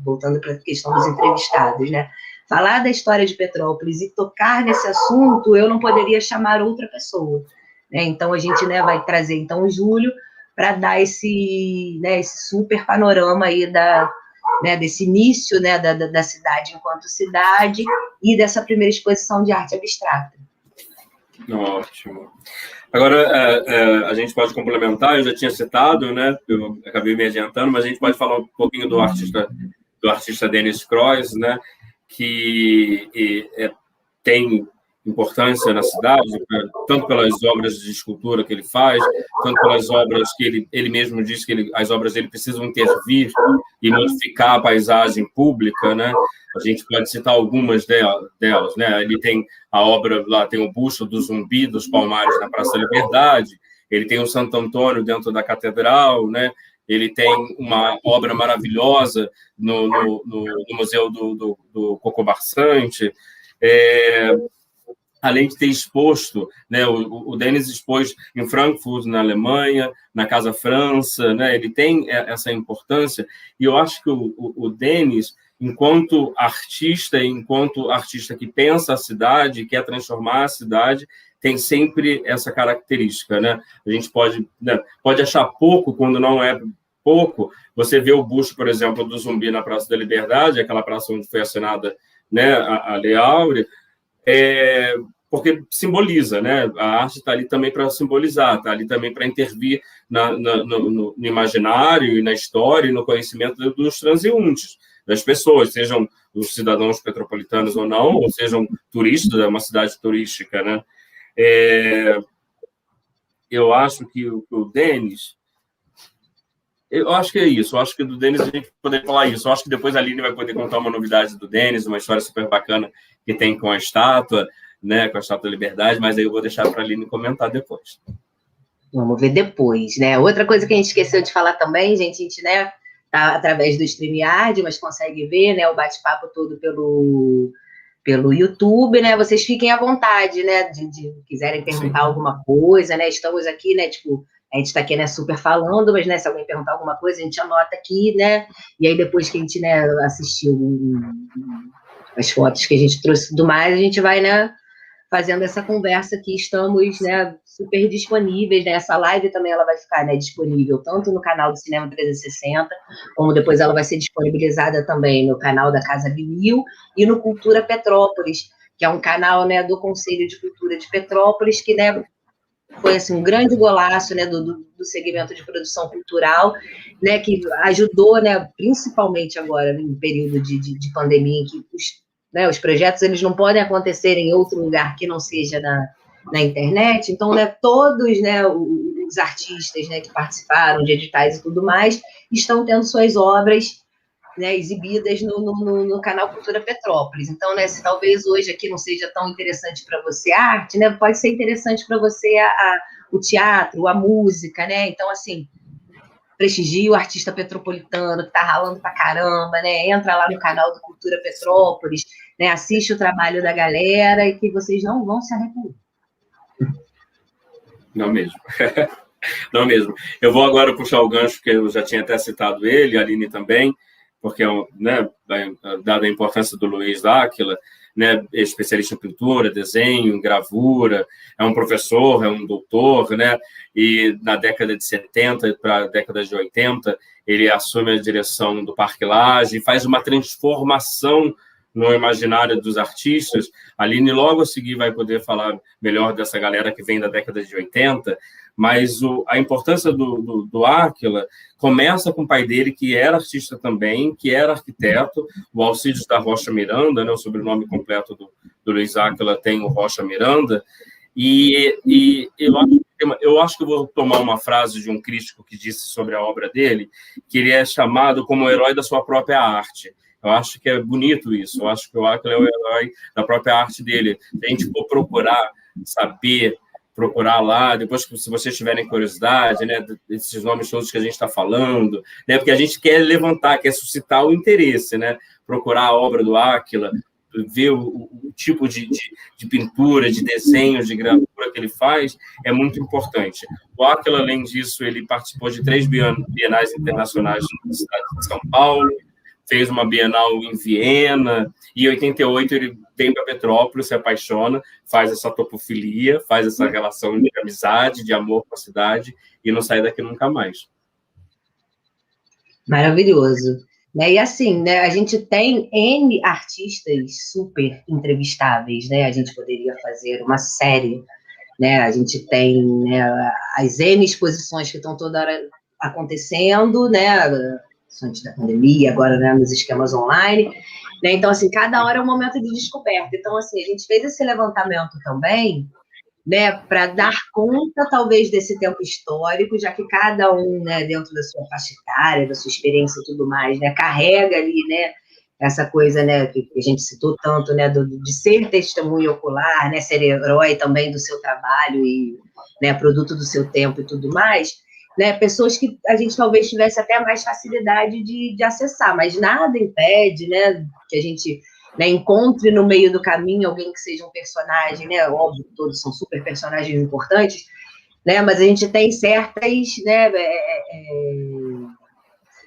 voltando para a questão dos entrevistados, né, falar da história de Petrópolis e tocar nesse assunto, eu não poderia chamar outra pessoa, né? Então, a gente, né, vai trazer, então, o Júlio para dar esse super panorama aí desse início, né, da cidade enquanto cidade e dessa primeira exposição de arte abstrata. Ótimo. Agora, a gente pode complementar, eu já tinha citado, né, eu acabei me adiantando, mas a gente pode falar um pouquinho do artista Denis Croix, né, que tem importância na cidade, tanto pelas obras de escultura que ele faz, tanto pelas obras que ele mesmo diz que as obras dele precisam intervir e modificar a paisagem pública, né? A gente pode citar algumas delas, né? Ele tem a obra lá, tem o busto do Zumbi dos Palmares na Praça da Liberdade, ele tem o Santo Antônio dentro da Catedral, né? Ele tem uma obra maravilhosa no Museu do Coco Barçante, além de ter exposto, né, o Denis expôs em Frankfurt, na Alemanha, na Casa França, né, ele tem essa importância, e eu acho que o Denis, enquanto artista que pensa a cidade, quer transformar a cidade, tem sempre essa característica, né? A gente pode achar pouco quando não é pouco. Você vê o busto, por exemplo, do Zumbi na Praça da Liberdade, aquela praça onde foi assinada, né, a Lei Áurea, porque simboliza, né? A arte está ali também para simbolizar, está ali também para intervir no imaginário e na história e no conhecimento dos transeuntes, das pessoas, sejam os cidadãos petropolitanos ou não, ou sejam turistas, é uma cidade turística, né? Eu acho que o Denis... Eu acho que é isso. Eu acho que do Denis a gente poderia falar isso. Eu acho que depois a Aline vai poder contar uma novidade do Denis, uma história super bacana que tem com a estátua, né, com a Estátua da Liberdade, mas aí eu vou deixar para a Aline comentar depois. Vamos ver depois, né? Outra coisa que a gente esqueceu de falar também, gente, a gente, né, tá através do StreamYard, mas consegue ver, né, o bate-papo todo pelo YouTube, né? Vocês fiquem à vontade, né? De quiserem perguntar alguma coisa, né? Estamos aqui, né? Tipo, a gente está aqui, né? Super falando, mas, né? Se alguém perguntar alguma coisa, a gente anota aqui, né? E aí, depois que a gente, né, assistiu as fotos que a gente trouxe e tudo mais, a gente vai, né? Fazendo essa conversa aqui, estamos, né, super disponíveis, né? Essa live também ela vai ficar, né, disponível tanto no canal do Cinema 360, como depois ela vai ser disponibilizada também no canal da Casa Vinil e no Cultura Petrópolis, que é um canal, né, do Conselho de Cultura de Petrópolis, que, né, foi assim, um grande golaço, né, do segmento de produção cultural, né, que ajudou, né, principalmente agora, em período de pandemia, em que os projetos eles não podem acontecer em outro lugar que não seja na internet. Então, né, todos, né, os artistas, né, que participaram de editais e tudo mais estão tendo suas obras, né, exibidas no canal Cultura Petrópolis. Então, né, se talvez hoje aqui não seja tão interessante para você a arte, né, pode ser interessante para você o teatro, a música, né? Então, assim, prestigie o artista petropolitano que está ralando pra caramba, né? Entra lá no canal do Cultura Petrópolis, né? Assiste o trabalho da galera e que vocês não vão se arrepender. Não mesmo. Não mesmo. Eu vou agora puxar o gancho, que eu já tinha até citado ele, a Aline também, porque, né, dada a importância do Luiz Áquila, né, especialista em pintura, desenho, gravura, é um professor, é um doutor, né, e na década de 70 para a década de 80, ele assume a direção do Parque Lage e faz uma transformação no imaginário dos artistas. A Aline logo a seguir vai poder falar melhor dessa galera que vem da década de 80, mas a importância do Áquila começa com o pai dele, que era artista também, que era arquiteto, o Alcides da Rocha Miranda, né, o sobrenome completo do Luiz Áquila tem o Rocha Miranda, e eu acho que eu vou tomar uma frase de um crítico que disse sobre a obra dele, que ele é chamado como o herói da sua própria arte. Eu acho que é bonito isso, eu acho que o Áquila é o herói da própria arte dele. Se a gente for procurar lá, depois que se vocês tiverem curiosidade, né, desses nomes todos que a gente está falando, né, porque a gente quer levantar, quer suscitar o interesse, né, procurar a obra do Áquila, ver o tipo de pintura, de desenho, de gravura que ele faz, é muito importante. O Áquila, além disso, ele participou de 3 bienais internacionais na cidade de São Paulo, fez uma Bienal em Viena, e em 88 ele vem para Petrópolis, se apaixona, faz essa topofilia, faz essa relação de amizade, de amor com a cidade, e não sai daqui nunca mais. Maravilhoso. Né? E assim, né, a gente tem N artistas super entrevistáveis, né? A gente poderia fazer uma série, né? A gente tem, né, as N exposições que estão toda hora acontecendo, né? Antes da pandemia, agora, né, nos esquemas online, né? Então, assim, cada hora é um momento de descoberta. Então, assim, a gente fez esse levantamento também, né, para dar conta, talvez, desse tempo histórico, já que cada um, né, dentro da sua faixa etária, da sua experiência e tudo mais, né, carrega ali, né, essa coisa, né, que a gente citou tanto, né, de ser testemunho ocular, né, ser herói também do seu trabalho e, né, produto do seu tempo e tudo mais, né, pessoas que a gente talvez tivesse até mais facilidade de acessar, mas nada impede, né, que a gente, né, encontre no meio do caminho alguém que seja um personagem, né, óbvio que todos são super personagens importantes, né, mas a gente tem certas, né,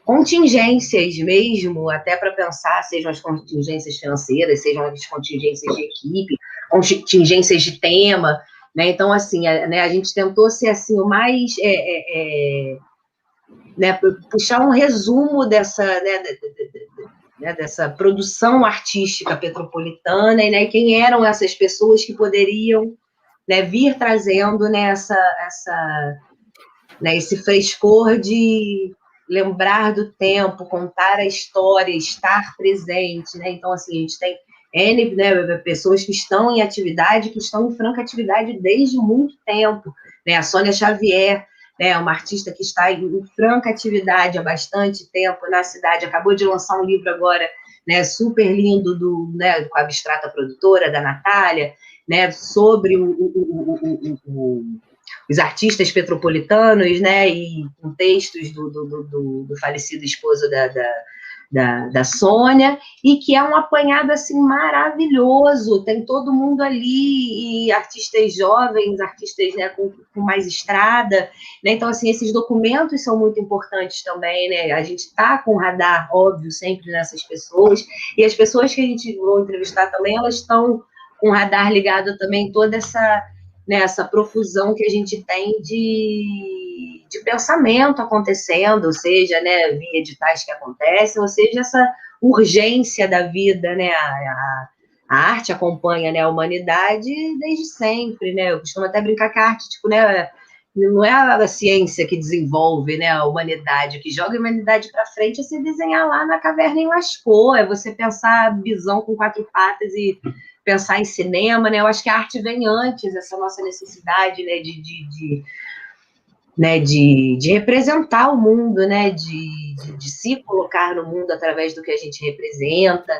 contingências mesmo, até para pensar, sejam as contingências financeiras, sejam as contingências de equipe, contingências de tema, né? Então, assim, a gente tentou ser assim, o mais né, puxar um resumo dessa, né, dessa produção artística petropolitana, e, né, quem eram essas pessoas que poderiam, né, vir trazendo, né, né, esse frescor de lembrar do tempo, contar a história, estar presente, né? Então, assim, a gente tem N, né, pessoas que estão em atividade, que estão em franca atividade desde muito tempo, né? A Sônia Xavier, né, uma artista que está em franca atividade há bastante tempo na cidade, acabou de lançar um livro agora, né, super lindo, né, com a Abstrata Produtora, da Natália, né, sobre os artistas petropolitanos, né, e com textos do falecido esposo da Sônia, e que é um apanhado assim maravilhoso, tem todo mundo ali, e artistas jovens, artistas, né, com mais estrada, né? Então, assim, esses documentos são muito importantes também, né? A gente está com o radar, óbvio, sempre nessas pessoas, e as pessoas que a gente vai entrevistar também, elas estão com o radar ligado também toda essa, né, essa profusão que a gente tem de pensamento acontecendo, ou seja, né, via editais que acontecem, ou seja, essa urgência da vida, né, a arte acompanha, né, a humanidade desde sempre, né, eu costumo até brincar que a arte, tipo, né, não é a ciência que desenvolve, né, a humanidade, o que joga a humanidade para frente é você desenhar lá na caverna em Lascaux, é você pensar bisão com 4 patas e pensar em cinema, né, eu acho que a arte vem antes, essa nossa necessidade, né, de representar o mundo, né, de se colocar no mundo através do que a gente representa.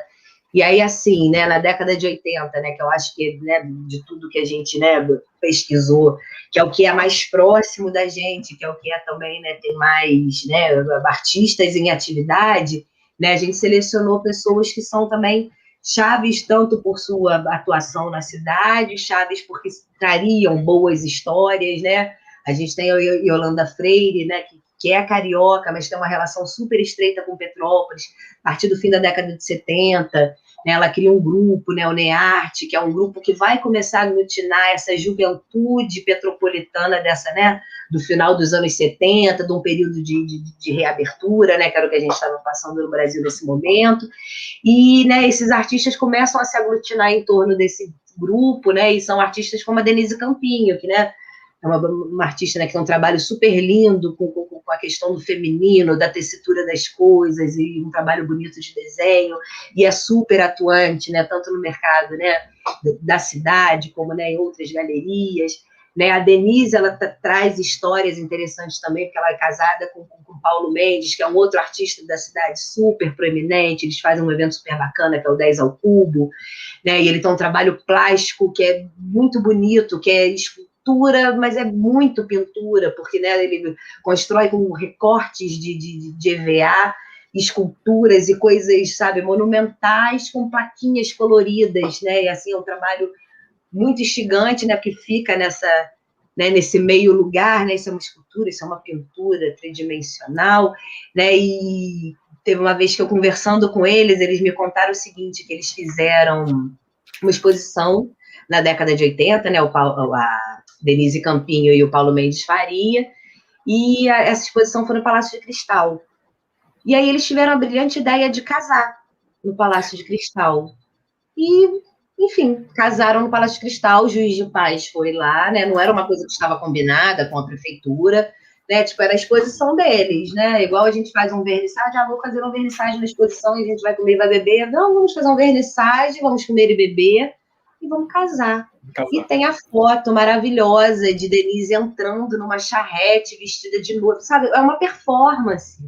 E aí, assim, né, na década de 80, né, que eu acho que, né, de tudo que a gente, né, pesquisou, que é o que é mais próximo da gente, que é o que é também, né, tem mais, né, artistas em atividade, né, a gente selecionou pessoas que são também chaves tanto por sua atuação na cidade, chaves porque trariam boas histórias, né, a gente tem a Yolanda Freire, né, que é carioca, mas tem uma relação super estreita com Petrópolis, a partir do fim da década de 70, né, ela cria um grupo, né, o NEARTE, que é um grupo que vai começar a aglutinar essa juventude petropolitana dessa, né, do final dos anos 70, de um período de reabertura, né, que era o que a gente estava passando no Brasil nesse momento, e, né, esses artistas começam a se aglutinar em torno desse grupo, né, e são artistas como a Denise Campinho, que, né, é uma artista, né, que tem um trabalho super lindo com a questão do feminino, da tessitura das coisas, e um trabalho bonito de desenho, e é super atuante, né, tanto no mercado, né, da cidade, como, né, em outras galerias. Né, a Denise, ela traz histórias interessantes também, porque ela é casada com Paulo Mendes, que é um outro artista da cidade super proeminente, eles fazem um evento super bacana, que é o 10 ao Cubo, né, e ele tem um trabalho plástico que é muito bonito, que é escultura, mas é muito pintura, porque, né, ele constrói com recortes de EVA, esculturas e coisas, sabe, monumentais com plaquinhas coloridas, né, e assim é um trabalho muito instigante, né, que fica nessa, né, nesse meio lugar, né, isso é uma escultura, isso é uma pintura tridimensional, né, e teve uma vez que eu conversando com eles me contaram o seguinte, que eles fizeram uma exposição na década de 80, né, a Denise Campinho e o Paulo Mendes Faria, e essa exposição foi no Palácio de Cristal. E aí eles tiveram a brilhante ideia de casar no Palácio de Cristal. E, enfim, casaram no Palácio de Cristal, o juiz de paz foi lá, né, não era uma coisa que estava combinada com a prefeitura, né, tipo, era a exposição deles, né, igual a gente faz um vernissage, vou fazer um vernissage na exposição e a gente vai comer e vai beber, não, vamos fazer um vernissage, vamos comer e beber, e vamos casar. E tem a foto maravilhosa de Denise entrando numa charrete vestida de noiva, sabe? É uma performance.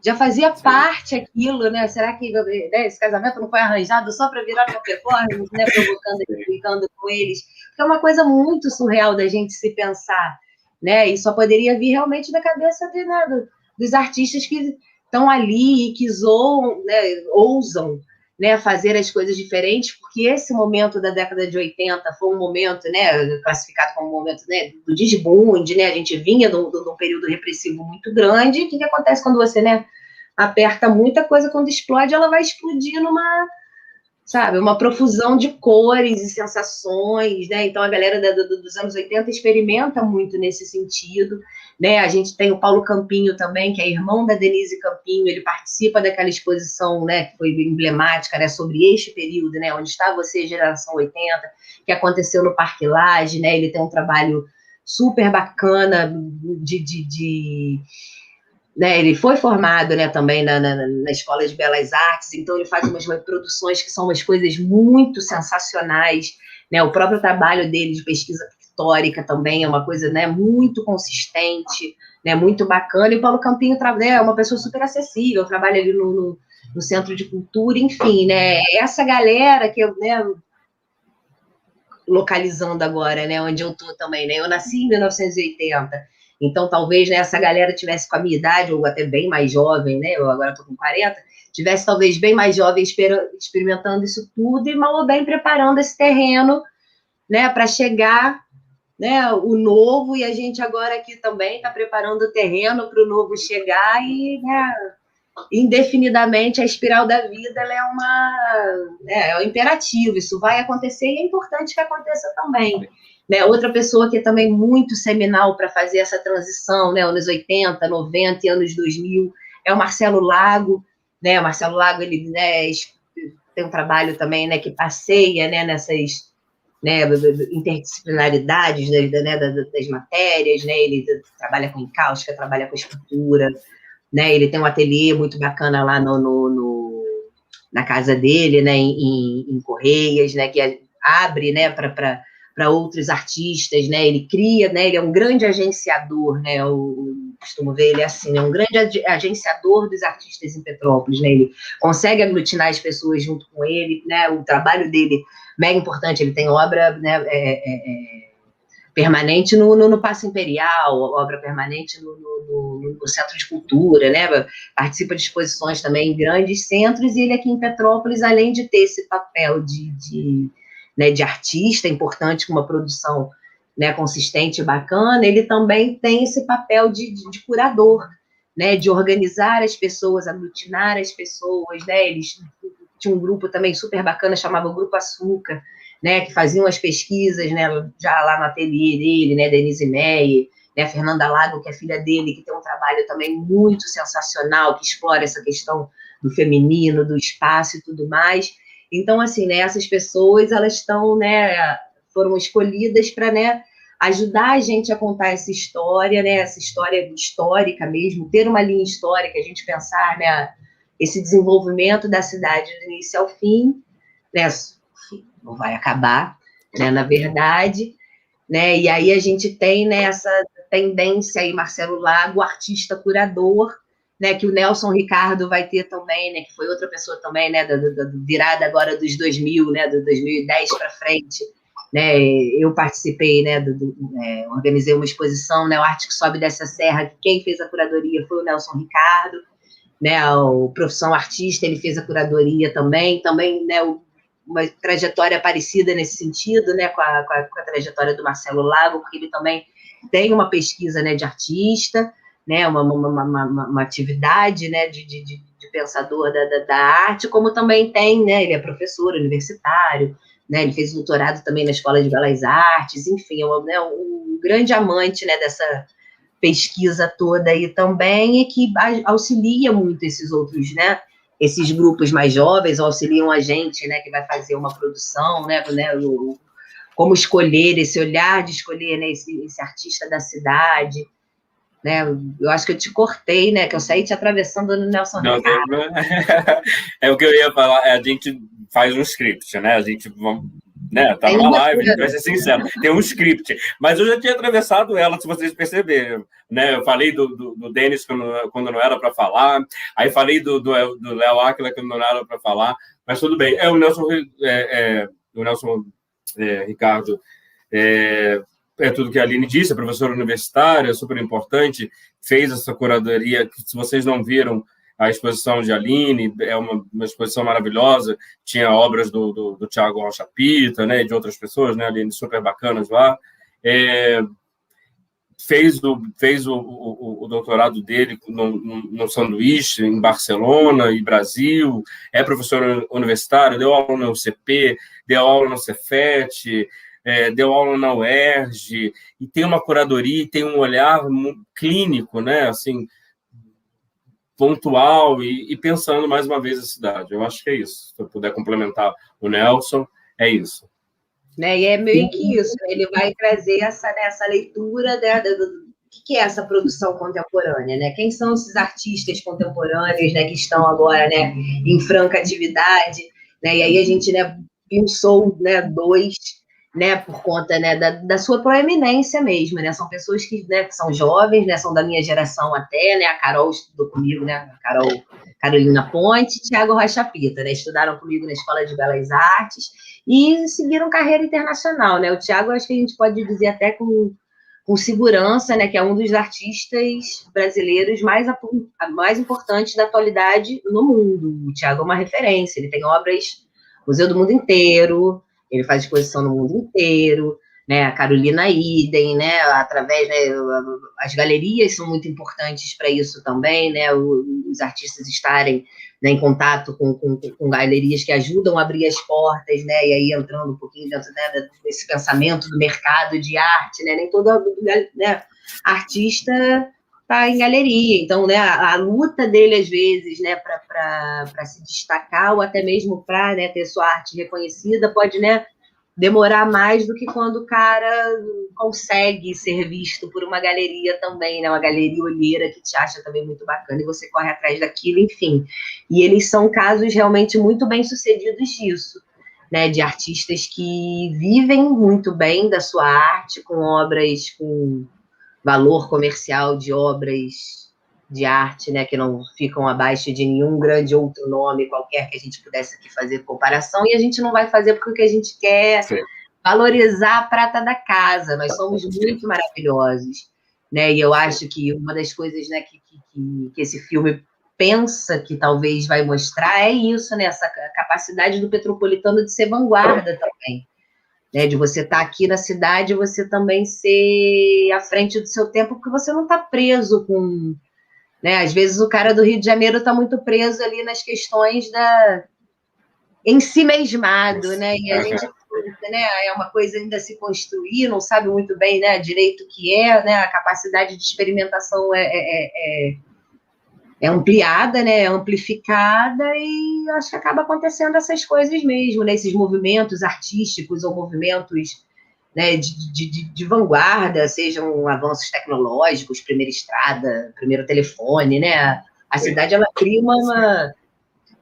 Já fazia parte aquilo, né? Será que, né, esse casamento não foi arranjado só para virar uma performance, né? Provocando e brincando com eles? Porque é uma coisa muito surreal da gente se pensar, né? E só poderia vir realmente da cabeça dos artistas que estão ali e que zoam, né, ousam, né, fazer as coisas diferentes, porque esse momento da década de 80 foi um momento, né, classificado como um momento, né, do desbunde, né, a gente vinha de um período repressivo muito grande, o que acontece quando você, né, aperta muita coisa, quando explode, ela vai explodir numa, sabe, uma profusão de cores e sensações, né? Então a galera dos anos 80 experimenta muito nesse sentido, né? A gente tem o Paulo Campinho também, que é irmão da Denise Campinho, ele participa daquela exposição, né, que foi emblemática, né, sobre este período, né, onde está você, geração 80, que aconteceu no Parque Lage, né? Ele tem um trabalho super bacana né, ele foi formado, né, também na Escola de Belas Artes, então ele faz umas reproduções que são umas coisas muito sensacionais, né, o próprio trabalho dele de pesquisa pictórica também é uma coisa, né, muito consistente, né, muito bacana, e o Paulo Campinho né, é uma pessoa super acessível, trabalha ali no Centro de Cultura, enfim, né, essa galera que eu, né, localizando agora, né, onde eu tô também, né, eu nasci em 1980, Então, talvez, né, essa galera tivesse com a minha idade, ou até bem mais jovem, né? Eu agora estou com 40, tivesse talvez bem mais jovem experimentando isso tudo e mal ou bem preparando esse terreno, né, para chegar, né, o novo, e a gente agora aqui também está preparando o terreno para o novo chegar e, né, indefinidamente a espiral da vida ela é um imperativo, isso vai acontecer e é importante que aconteça também. Né, outra pessoa que é também muito seminal para fazer essa transição, né, anos 80, 90 e anos 2000, é o Marcelo Lago, né, o Marcelo Lago, ele, né, tem um trabalho também, né, que passeia, né, nessas, né, interdisciplinaridades, né, das matérias, né, ele trabalha com encáustica, trabalha com escultura, né, ele tem um ateliê muito bacana lá na casa dele, né, em Correias, né, que abre, né, para outros artistas, né, ele cria, né, ele é um grande agenciador, né, eu costumo ver ele assim, é um grande agenciador dos artistas em Petrópolis, né, ele consegue aglutinar as pessoas junto com ele, né, o trabalho dele mega importante, ele tem obra, né, permanente no Paço Imperial, obra permanente no Centro de Cultura, né? Participa de exposições também em grandes centros, e ele aqui em Petrópolis, além de ter esse papel né, de artista importante, com uma produção, né, consistente e bacana, ele também tem esse papel de curador, né, de organizar as pessoas, aglutinar as pessoas, né? Eles tinham um grupo também super bacana, chamava o Grupo Açúcar, né, que faziam as pesquisas, né, já lá no ateliê dele, né, Denise Meyer, né, a Fernanda Lago, que é filha dele, que tem um trabalho também muito sensacional, que explora essa questão do feminino, do espaço e tudo mais. Então, assim, né, essas pessoas, elas estão, né, foram escolhidas para, né, ajudar a gente a contar essa história, né, essa história histórica mesmo, ter uma linha histórica, a gente pensar, né, esse desenvolvimento da cidade do início ao fim, né, não vai acabar, né, na verdade, né, e aí a gente tem, né, essa tendência aí, Marcelo Lago, artista curador, né, que o Nelson Ricardo vai ter também, né, que foi outra pessoa também, né, da virada agora dos 2000, né, do 2010 para frente, né, eu participei, né, organizei uma exposição, né, o Arte que Sobe dessa Serra, que quem fez a curadoria foi o Nelson Ricardo, né, o Profissão Artista, ele fez a curadoria também, né, uma trajetória parecida nesse sentido, né, com a trajetória do Marcelo Lago, porque ele também tem uma pesquisa, né, de artista, né, uma atividade, né, de pensador da arte, como também tem, né, ele é professor universitário, né, ele fez doutorado também na Escola de Belas Artes, enfim, né, um grande amante, né, dessa pesquisa toda aí também, e que auxilia muito esses outros, né, esses grupos mais jovens, auxiliam a gente, né, que vai fazer uma produção, né, como escolher, esse olhar de escolher, né, esse artista da cidade, né, eu acho que eu te cortei, né, que eu saí te atravessando no Nelson Ricardo. É o que eu ia falar, a gente faz um script, né, a gente né, tá numa live, a gente vai ser sincero, tem um script, mas eu já tinha atravessado ela, se vocês perceberem, né, eu falei do Denis quando não era para falar, aí falei do Léo Áquila quando não era para falar, mas tudo bem, o Nelson Ricardo é tudo que a Aline disse, a professora universitária, super importante, fez essa curadoria, que se vocês não viram a exposição de Aline, é uma exposição maravilhosa, tinha obras do Thiago Rocha Pita, né, de outras pessoas, né, Aline, super bacanas lá, fez o doutorado dele no sanduíche, em Barcelona e Brasil, é professor universitário, deu aula na UCP, deu aula no Cefet, deu aula na UERJ, e tem uma curadoria, tem um olhar clínico, né, assim, pontual e pensando mais uma vez a cidade. Eu acho que é isso. Se eu puder complementar o Nelson, é isso. Né? E é meio que isso, né? Ele vai trazer essa leitura, né, do que é essa produção contemporânea, né? Quem são esses artistas contemporâneos, né, que estão agora, né, em franca atividade, né? E aí a gente, né, pensou, né, dois, né, por conta, né, da sua proeminência mesmo, né? São pessoas que, né, que são jovens, né, são da minha geração até, né? A Carol estudou comigo, né? Carolina Ponte, Thiago Rocha Pita, né? Estudaram comigo na Escola de Belas Artes e seguiram carreira internacional, né? O Thiago, acho que a gente pode dizer até com com segurança, né, que é um dos artistas brasileiros mais importantes da atualidade no mundo. O Thiago é uma referência, ele tem obras no Museu do Mundo inteiro, ele faz exposição no mundo inteiro, né, a Carolina idem, né, através, né, as galerias são muito importantes para isso também, né, os artistas estarem, né, em contato com galerias que ajudam a abrir as portas, né, e aí entrando um pouquinho dentro, né, desse pensamento do mercado de arte, né, nem todo, né, artista está em galeria, então, né, a luta dele, às vezes, né, para se destacar, ou até mesmo para, né, ter sua arte reconhecida, pode, né, demorar mais do que quando o cara consegue ser visto por uma galeria também, né? Uma galeria olheira que te acha também muito bacana e você corre atrás daquilo, enfim. E eles são casos realmente muito bem-sucedidos disso, né? De artistas que vivem muito bem da sua arte, com obras com valor comercial de obras de arte, né, que não ficam abaixo de nenhum grande outro nome qualquer que a gente pudesse aqui fazer comparação, e a gente não vai fazer porque a gente quer valorizar a prata da casa, nós somos muito maravilhosos, né, e eu acho que uma das coisas, né, que esse filme pensa que talvez vai mostrar é isso, né, essa capacidade do Petropolitano de ser vanguarda também, né, de você estar aqui na cidade, você também ser à frente do seu tempo, porque você não está preso com... Né? Às vezes o cara do Rio de Janeiro está muito preso ali nas questões em si mesmado, né? E a gente, né, é uma coisa ainda a se construir, não sabe muito bem, né, direito o que é, né? A capacidade de experimentação é ampliada, né? É amplificada, e acho que acaba acontecendo essas coisas mesmo, né? Esses movimentos artísticos ou movimentos, né, de vanguarda, sejam avanços tecnológicos, primeira estrada, primeiro telefone, né? A cidade, ela cria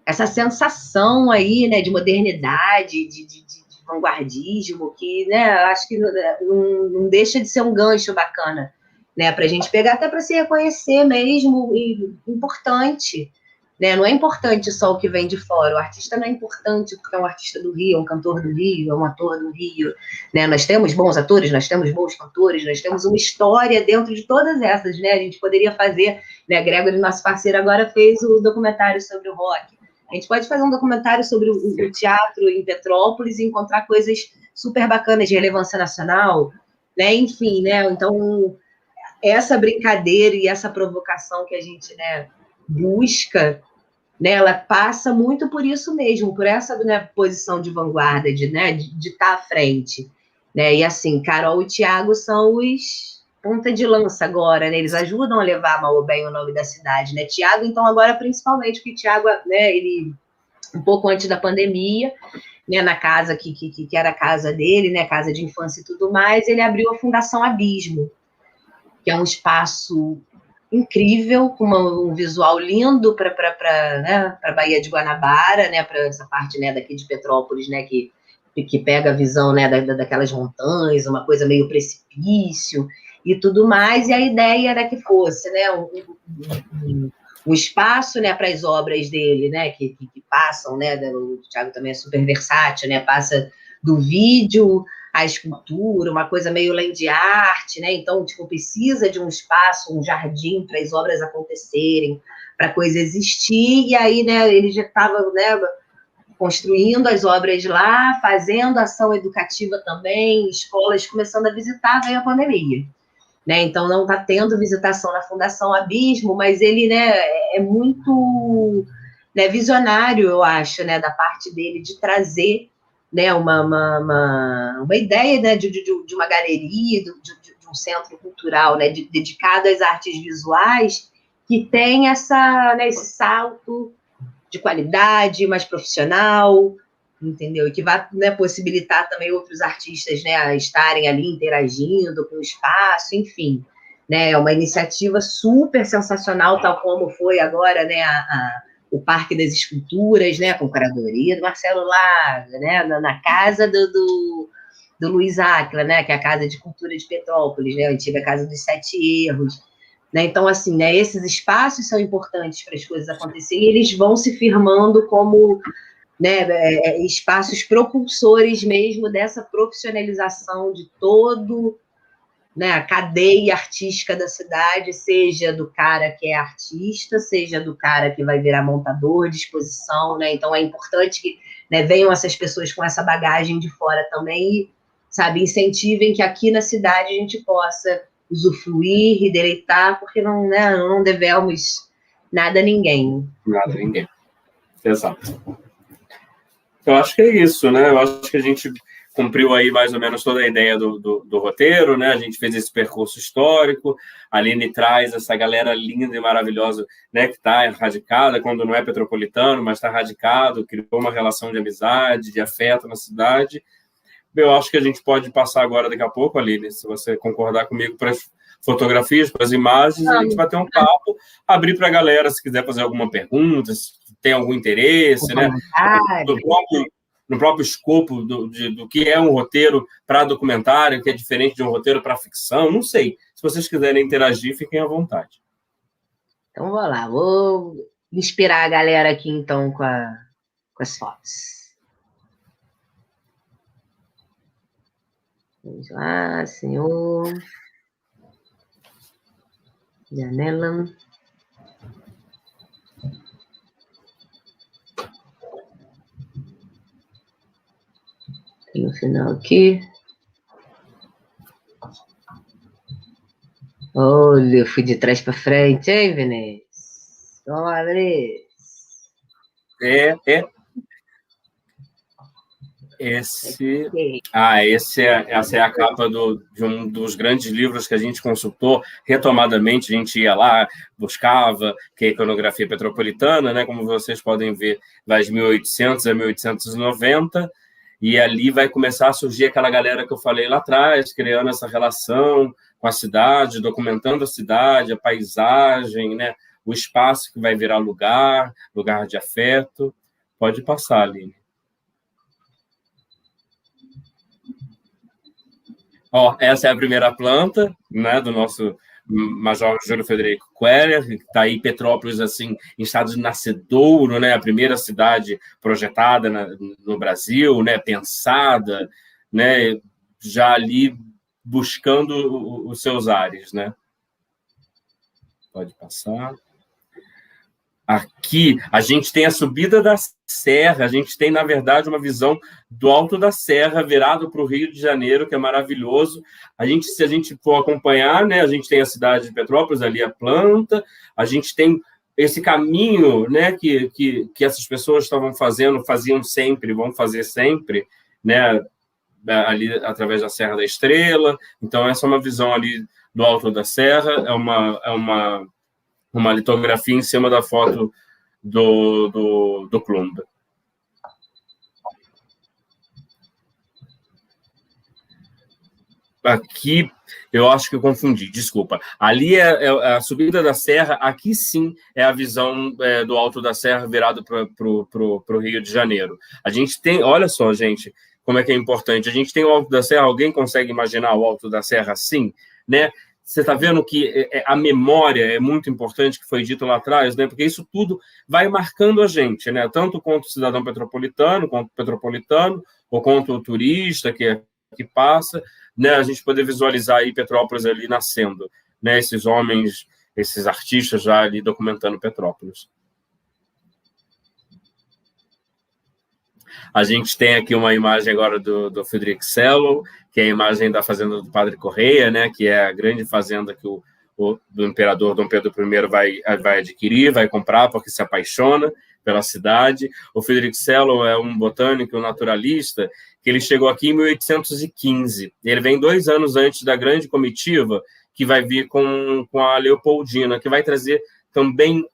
essa sensação aí, né, de modernidade, de vanguardismo, que, né, acho que não deixa de ser um gancho bacana, né, para a gente pegar, até para se reconhecer mesmo, e importante, né? Não é importante só o que vem de fora, o artista não é importante porque é um artista do Rio, é um cantor do Rio, é um ator do Rio, né? Nós temos bons atores, nós temos bons cantores, nós temos uma história dentro de todas essas, né? A gente poderia fazer, né? Gregory, nosso parceiro, agora fez o documentário sobre o rock. A gente pode fazer um documentário sobre o teatro em Petrópolis e encontrar coisas super bacanas de relevância nacional, né? Enfim, né? Então, essa brincadeira e essa provocação que a gente, né, busca, né, ela passa muito por isso mesmo, por essa, né, posição de vanguarda, né, de estar à frente, né? E assim, Carol e Thiago são os ponta de lança agora, né? Eles ajudam a levar mal ou bem o nome da cidade, né? Thiago, então, agora principalmente, porque Thiago, né, ele um pouco antes da pandemia, né, na casa que era a casa dele, né, casa de infância e tudo mais, ele abriu a Fundação Abismo, que é um espaço incrível, com um visual lindo para né, a Baía de Guanabara, né, para essa parte, né, daqui de Petrópolis, né, que pega a visão, né, daquelas montanhas, uma coisa meio precipício e tudo mais, e a ideia era que fosse, né, um espaço, né, para as obras dele, né, que passam, né, o Thiago também é super versátil, né, passa do vídeo à escultura, uma coisa meio land art, né, então, tipo, precisa de um espaço, um jardim para as obras acontecerem, para a coisa existir, e aí, né, ele já estava, né, construindo as obras lá, fazendo ação educativa também, escolas começando a visitar, veio a pandemia. Né? Então, não está tendo visitação na Fundação Abismo, mas ele, né, é muito, né, visionário, eu acho, né, da parte dele de trazer, né, uma ideia, né, de uma galeria, de um centro cultural, né, dedicado às artes visuais, que tem né, esse salto de qualidade, mais profissional, entendeu? E que vai, né, possibilitar também outros artistas, né, a estarem ali interagindo com o espaço, enfim. Né, é uma iniciativa super sensacional, tal como foi agora, né, o Parque das Esculturas, né, com curadoria do Marcelo Laga, né, na casa do Luiz Áquila, né, que é a Casa de Cultura de Petrópolis, né, a antiga Casa dos Sete Erros. Né? Então, assim, né, esses espaços são importantes para as coisas acontecerem, e eles vão se firmando como, né, espaços propulsores mesmo dessa profissionalização de todo né, a cadeia artística da cidade, seja do cara que é artista, seja do cara que vai virar montador de exposição, né? Então é importante que, né, venham essas pessoas com essa bagagem de fora também e, sabe, incentivem que aqui na cidade a gente possa usufruir e deleitar, porque não, né, não devemos nada a ninguém. Nada a ninguém. Exato. Eu acho que é isso, né? Eu acho que a gente cumpriu aí mais ou menos toda a ideia do roteiro, né? A gente fez esse percurso histórico, a Aline traz essa galera linda e maravilhosa, né? Que está radicada, quando não é petropolitano, mas está radicado, criou uma relação de amizade, de afeto na cidade. Eu acho que a gente pode passar agora, daqui a pouco, Aline, se você concordar comigo, para as fotografias, para as imagens, a gente vai ter um papo, abrir para a galera, se quiser fazer alguma pergunta, se tem algum interesse, né? No próprio escopo do que é um roteiro para documentário, que é diferente de um roteiro para ficção, não sei. Se vocês quiserem interagir, fiquem à vontade. Então, vou lá. Vou inspirar a galera aqui, então, com as fotos. Vamos lá, senhor. Janela. Tem no final aqui. Olha, eu fui de trás para frente, hein, Vinícius? Olha isso. Essa é a capa de um dos grandes livros que a gente consultou retomadamente. A gente ia lá, buscava, que é a iconografia petropolitana, né? Como vocês podem ver, vai de 1800 a 1890, e ali vai começar a surgir aquela galera que eu falei lá atrás, criando essa relação com a cidade, documentando a cidade, a paisagem, né? O espaço que vai virar lugar de afeto. Pode passar, Aline. Essa é a primeira planta, né, do nosso Major Júlio Frederico Queller, que está aí Petrópolis assim, em estado de nascedouro, né, a primeira cidade projetada no Brasil, né, pensada, né, já ali buscando os seus ares. Né? Pode passar. Aqui, a gente tem a subida da serra, a gente tem, na verdade, uma visão do alto da serra virado para o Rio de Janeiro, que é maravilhoso. Se a gente for acompanhar, né, a gente tem a cidade de Petrópolis, ali a planta, a gente tem esse caminho, né, que essas pessoas faziam sempre, vão fazer sempre, né, ali através da Serra da Estrela. Então, essa é uma visão ali do alto da serra, é uma litografia em cima da foto do Klumba. Aqui, eu acho que eu confundi, desculpa. Ali é a subida da serra, aqui sim é a visão do alto da serra virado para o Rio de Janeiro. A gente tem, olha só, gente, como é que é importante. A gente tem o alto da serra, alguém consegue imaginar o alto da serra assim, né? Você está vendo que a memória é muito importante, que foi dito lá atrás, né? Porque isso tudo vai marcando a gente, né? Tanto quanto o cidadão petropolitano, ou quanto o turista que passa, né? A gente poder visualizar aí Petrópolis ali nascendo, né? Esses homens, esses artistas já ali documentando Petrópolis. A gente tem aqui uma imagem agora do Friedrich Sellow, que é a imagem da fazenda do Padre Correia, né, que é a grande fazenda que do imperador Dom Pedro I vai adquirir, vai comprar, porque se apaixona pela cidade. O Friedrich Sellow é um botânico, um naturalista, que ele chegou aqui em 1815. Ele vem 2 anos antes da grande comitiva, que vai vir com a Leopoldina, que vai trazer também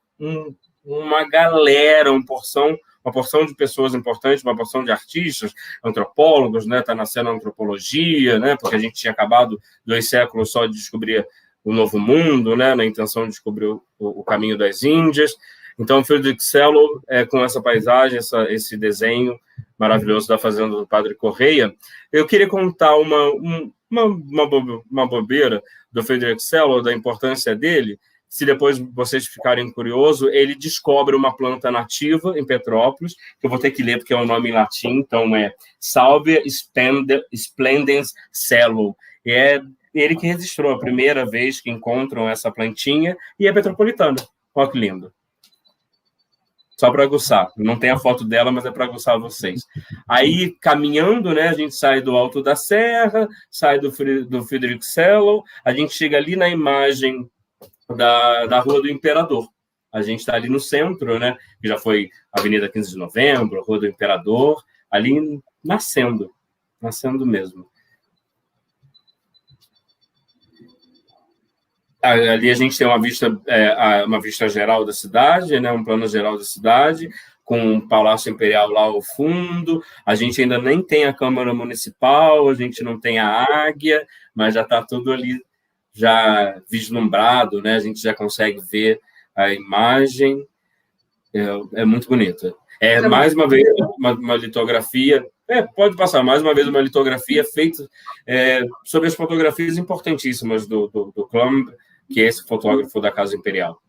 uma galera, uma porção de pessoas importantes, uma porção de artistas, antropólogos, né? Está nascendo a antropologia, né? Porque a gente tinha acabado 2 séculos só de descobrir o Novo Mundo, né? Na intenção de descobrir o caminho das Índias. Então, Friedrich Sellow, com essa paisagem, esse desenho maravilhoso da fazenda do Padre Correia, eu queria contar uma bobeira do Friedrich Sellow, da importância dele. Se depois vocês ficarem curiosos, ele descobre uma planta nativa em Petrópolis, que eu vou ter que ler porque é um nome em latim, então é Salvia splendens Sellow. ele que registrou a primeira vez que encontram essa plantinha, e é petropolitana. Olha que lindo. Só para aguçar. Não tem a foto dela, mas é para aguçar vocês. Aí, caminhando, né, a gente sai do Alto da Serra, sai do Friedrichsfeld, a gente chega ali na imagem da Rua do Imperador. A gente está ali no centro, né, que já foi Avenida 15 de Novembro, Rua do Imperador, ali nascendo mesmo. Ali a gente tem uma vista geral da cidade, né, um plano geral da cidade, com o Palácio Imperial lá ao fundo. A gente ainda nem tem a Câmara Municipal, a gente não tem a Águia, mas já está tudo ali já vislumbrado, né? A gente já consegue ver a imagem. É muito bonita. Mais uma vez, uma litografia. Pode passar, mais uma vez, uma litografia feita sobre as fotografias importantíssimas do Klomb, que é esse fotógrafo da Casa Imperial.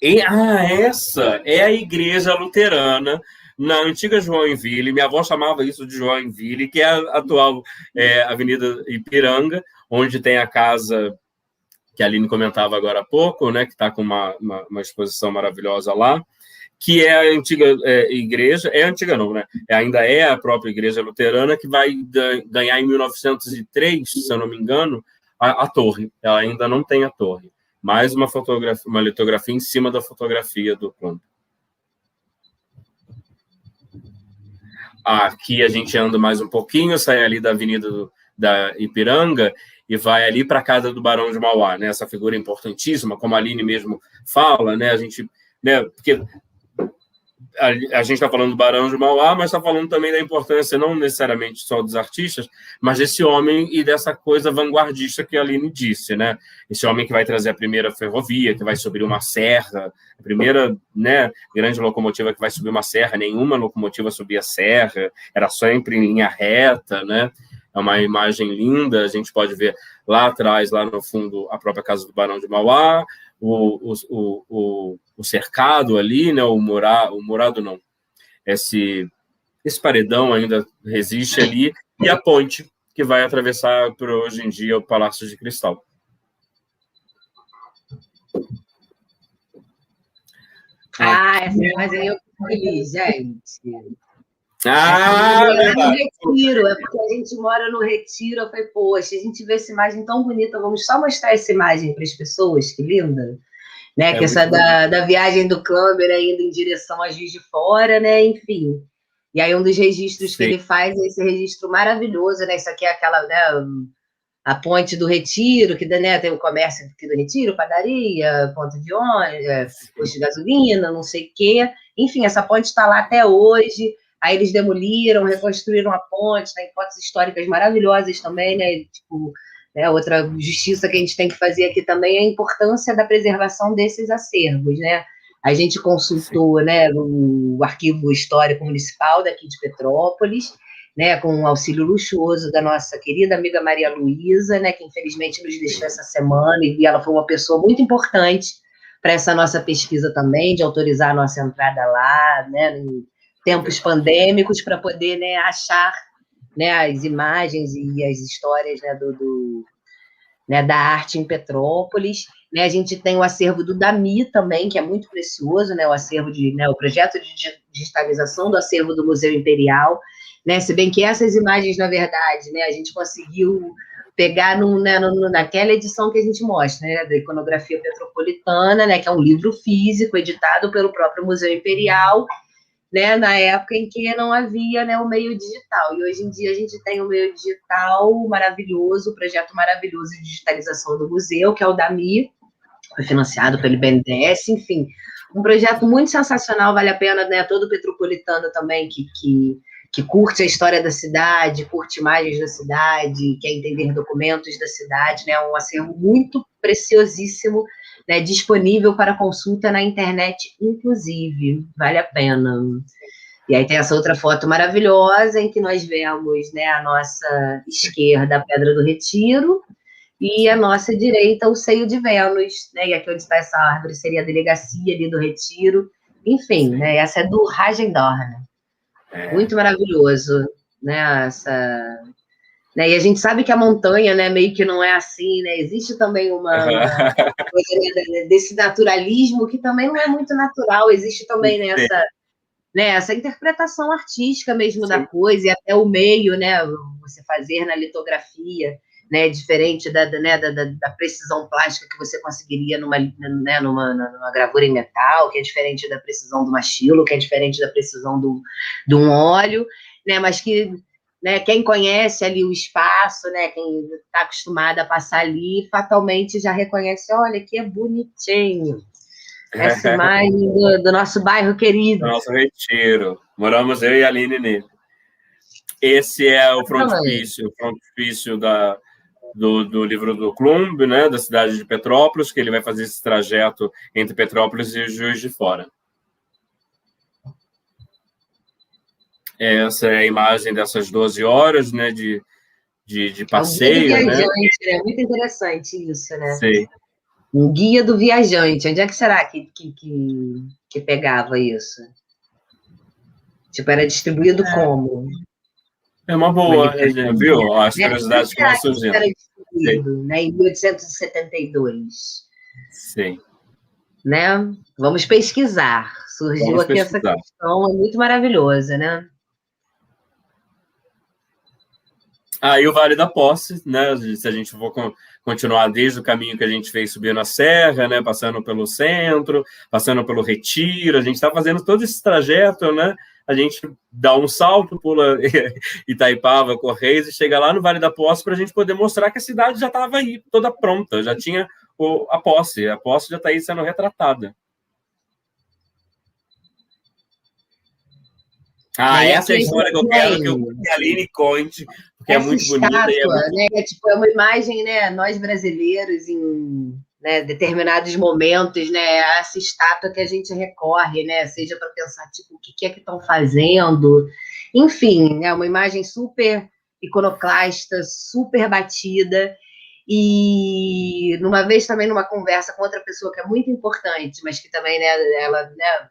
Essa é a igreja luterana na antiga Joinville. Minha avó chamava isso de Joinville, que é a atual Avenida Ipiranga, onde tem a casa que a Aline comentava agora há pouco, né, que está com uma exposição maravilhosa lá, que é a antiga igreja, antiga não, né? Ainda é a própria igreja luterana, que vai ganhar em 1903, se eu não me engano, a torre. Ela ainda não tem a torre. Mais uma litografia em cima da fotografia do Klomb. Aqui a gente anda mais um pouquinho, sai ali da Avenida da Ipiranga e vai ali para a casa do Barão de Mauá, né? Essa figura importantíssima, como a Aline mesmo fala, né? A gente, né? Porque a gente está falando do Barão de Mauá, mas está falando também da importância, não necessariamente só dos artistas, mas desse homem e dessa coisa vanguardista que a Aline disse, né? Esse homem que vai trazer a primeira ferrovia, que vai subir uma serra, a primeira, né, grande locomotiva que vai subir uma serra, nenhuma locomotiva subia serra, era sempre em linha reta, né? É uma imagem linda, a gente pode ver lá atrás, lá no fundo, a própria casa do Barão de Mauá, o cercado ali, né? O murado não. Esse paredão ainda resiste ali, e a ponte que vai atravessar, por hoje em dia, o Palácio de Cristal. Essa imagem eu fico feliz, gente. No Retiro, é porque a gente mora no Retiro. Eu falei, poxa, a gente vê essa imagem tão bonita, vamos só mostrar essa imagem para as pessoas, que linda. Né, que essa da viagem do Klomber indo em direção a Juiz de Fora, né, enfim. E aí um dos registros que ele faz é esse registro maravilhoso, né, isso aqui é aquela, né, a ponte do Retiro, que, né, tem o comércio aqui do Retiro, padaria, ponto de ônibus, posto de gasolina, não sei o quê. Enfim, essa ponte está lá até hoje. Aí eles demoliram, reconstruíram a ponte, tem fotos históricas maravilhosas também, né, tipo... outra justiça que a gente tem que fazer aqui também é a importância da preservação desses acervos, né? A gente consultou, né, o Arquivo Histórico Municipal daqui de Petrópolis, né, com um auxílio luxuoso da nossa querida amiga Maria Luísa, né, que infelizmente nos deixou essa semana, e ela foi uma pessoa muito importante para essa nossa pesquisa também, de autorizar a nossa entrada lá, né, em tempos pandêmicos, para poder, né, achar, né, as imagens e as histórias, né, né, da arte em Petrópolis. Né, a gente tem o acervo do DAMI também, que é muito precioso, né, o projeto de digitalização do acervo do Museu Imperial, né, se bem que essas imagens, na verdade, né, a gente conseguiu pegar naquela edição que a gente mostra, né, da iconografia petropolitana, né, que é um livro físico editado pelo próprio Museu Imperial, né, na época em que não havia, né, o meio digital. E hoje em dia a gente tem o meio digital maravilhoso, o projeto maravilhoso de digitalização do museu, que é o DAMI, foi financiado pelo BNDES, enfim, um projeto muito sensacional, vale a pena, né, todo petropolitano também que curte a história da cidade, curte imagens da cidade, quer entender documentos da cidade, né, um acervo muito preciosíssimo, né, disponível para consulta na internet, inclusive, vale a pena. E aí tem essa outra foto maravilhosa, em que nós vemos, né, a nossa esquerda, a Pedra do Retiro, e a nossa direita, o Seio de Vênus, né, e aqui onde está essa árvore seria a delegacia ali do Retiro, enfim, né, essa é do Hagendorn, muito maravilhoso. né? Né? E a gente sabe que a montanha, né, meio que não é assim, né? Existe também uma coisa, né, desse naturalismo que também não é muito natural. Existe também essa interpretação artística mesmo da Sim. coisa, e até o meio, né? Você fazer na litografia, né? Diferente da precisão plástica que você conseguiria numa gravura em metal, que é diferente da precisão do machilo, que é diferente da precisão de um óleo, né? Mas que, né, quem conhece ali o espaço, né, quem está acostumado a passar ali, fatalmente já reconhece, olha, que é bonitinho. Essa imagem do nosso bairro querido. Nosso retiro. Moramos eu e a Aline nele. Esse é o frontispício do livro do Klumb, né, da cidade de Petrópolis, que ele vai fazer esse trajeto entre Petrópolis e Juiz de Fora. Essa é a imagem dessas 12 horas, né, de passeio. É um guia do viajante, né? Muito interessante isso, né? Sim. Um guia do viajante. Onde é que será que pegava isso? Tipo, era distribuído como? É uma boa, viu? As curiosidades que vão surgindo. Era distribuído, né, em 1872. Sim. Né? Vamos pesquisar. Surgiu aqui essa questão, é muito maravilhosa, né? E o Vale da Posse, né? Se a gente for continuar desde o caminho que a gente fez subindo a serra, né? Passando pelo centro, passando pelo Retiro, a gente está fazendo todo esse trajeto, né? A gente dá um salto, pula Itaipava, Correios e chega lá no Vale da Posse para a gente poder mostrar que a cidade já estava aí, toda pronta, já tinha a posse já está aí sendo retratada. Essa é a história que eu quero que a Aline conte, porque é muito bonita. Né? É uma imagem, né? Nós brasileiros, em determinados momentos, né? Essa estátua que a gente recorre, né? Seja para pensar, tipo, o que é que estão fazendo. Enfim, é uma imagem super iconoclasta, super batida. E numa vez também numa conversa com outra pessoa que é muito importante, mas que também, né, ela, né,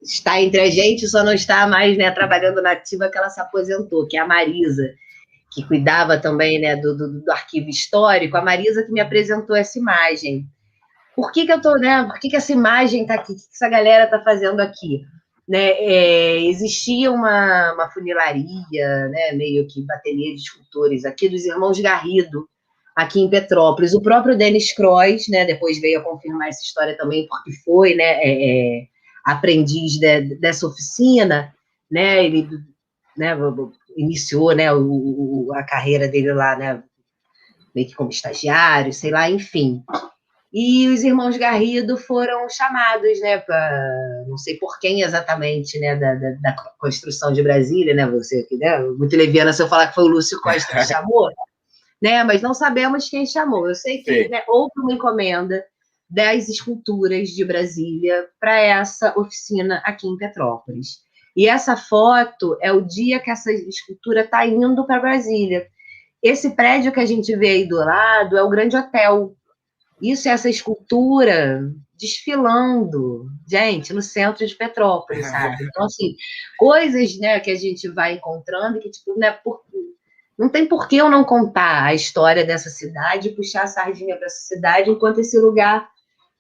está entre a gente, só não está mais, né, trabalhando na ativa, que ela se aposentou, que é a Marisa, que cuidava também, né, do arquivo histórico. A Marisa que me apresentou essa imagem. Por que eu tô, né? Por que essa imagem está aqui? O que essa galera está fazendo aqui? Né, existia uma funilaria, né, meio que bateria de escultores aqui dos irmãos Garrido, aqui em Petrópolis. O próprio Denis Croix, né, depois veio a confirmar essa história também, porque foi, né, aprendiz dessa oficina, né, ele, né, iniciou, né, a carreira dele lá, né, meio que como estagiário, sei lá, enfim. E os irmãos Garrido foram chamados, né, não sei por quem exatamente, né, da construção de Brasília, né, você aqui, né, muito leviana se eu falar que foi o Lúcio Costa que chamou, né, mas não sabemos quem chamou. Eu sei que, né, houve uma encomenda 10 esculturas de Brasília para essa oficina aqui em Petrópolis. E essa foto é o dia que essa escultura está indo para Brasília. Esse prédio que a gente vê aí do lado é o Grande Hotel. Isso é essa escultura desfilando, gente, no centro de Petrópolis, sabe? Então, assim, coisas, né, que a gente vai encontrando que, tipo, né, não tem por que eu não contar a história dessa cidade, puxar a sardinha para essa cidade, enquanto esse lugar,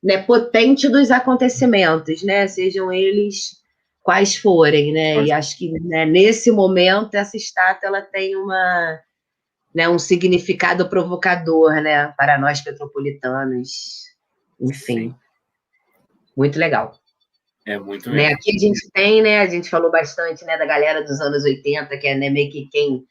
né, potente dos acontecimentos, né, sejam eles quais forem, né, e acho que, né, nesse momento essa estátua ela tem um significado provocador, né, para nós petropolitanos, enfim, sim. Muito legal. É muito mesmo. Né, aqui a gente tem, né, a gente falou bastante, né, da galera dos anos 80, que é, né, meio que quem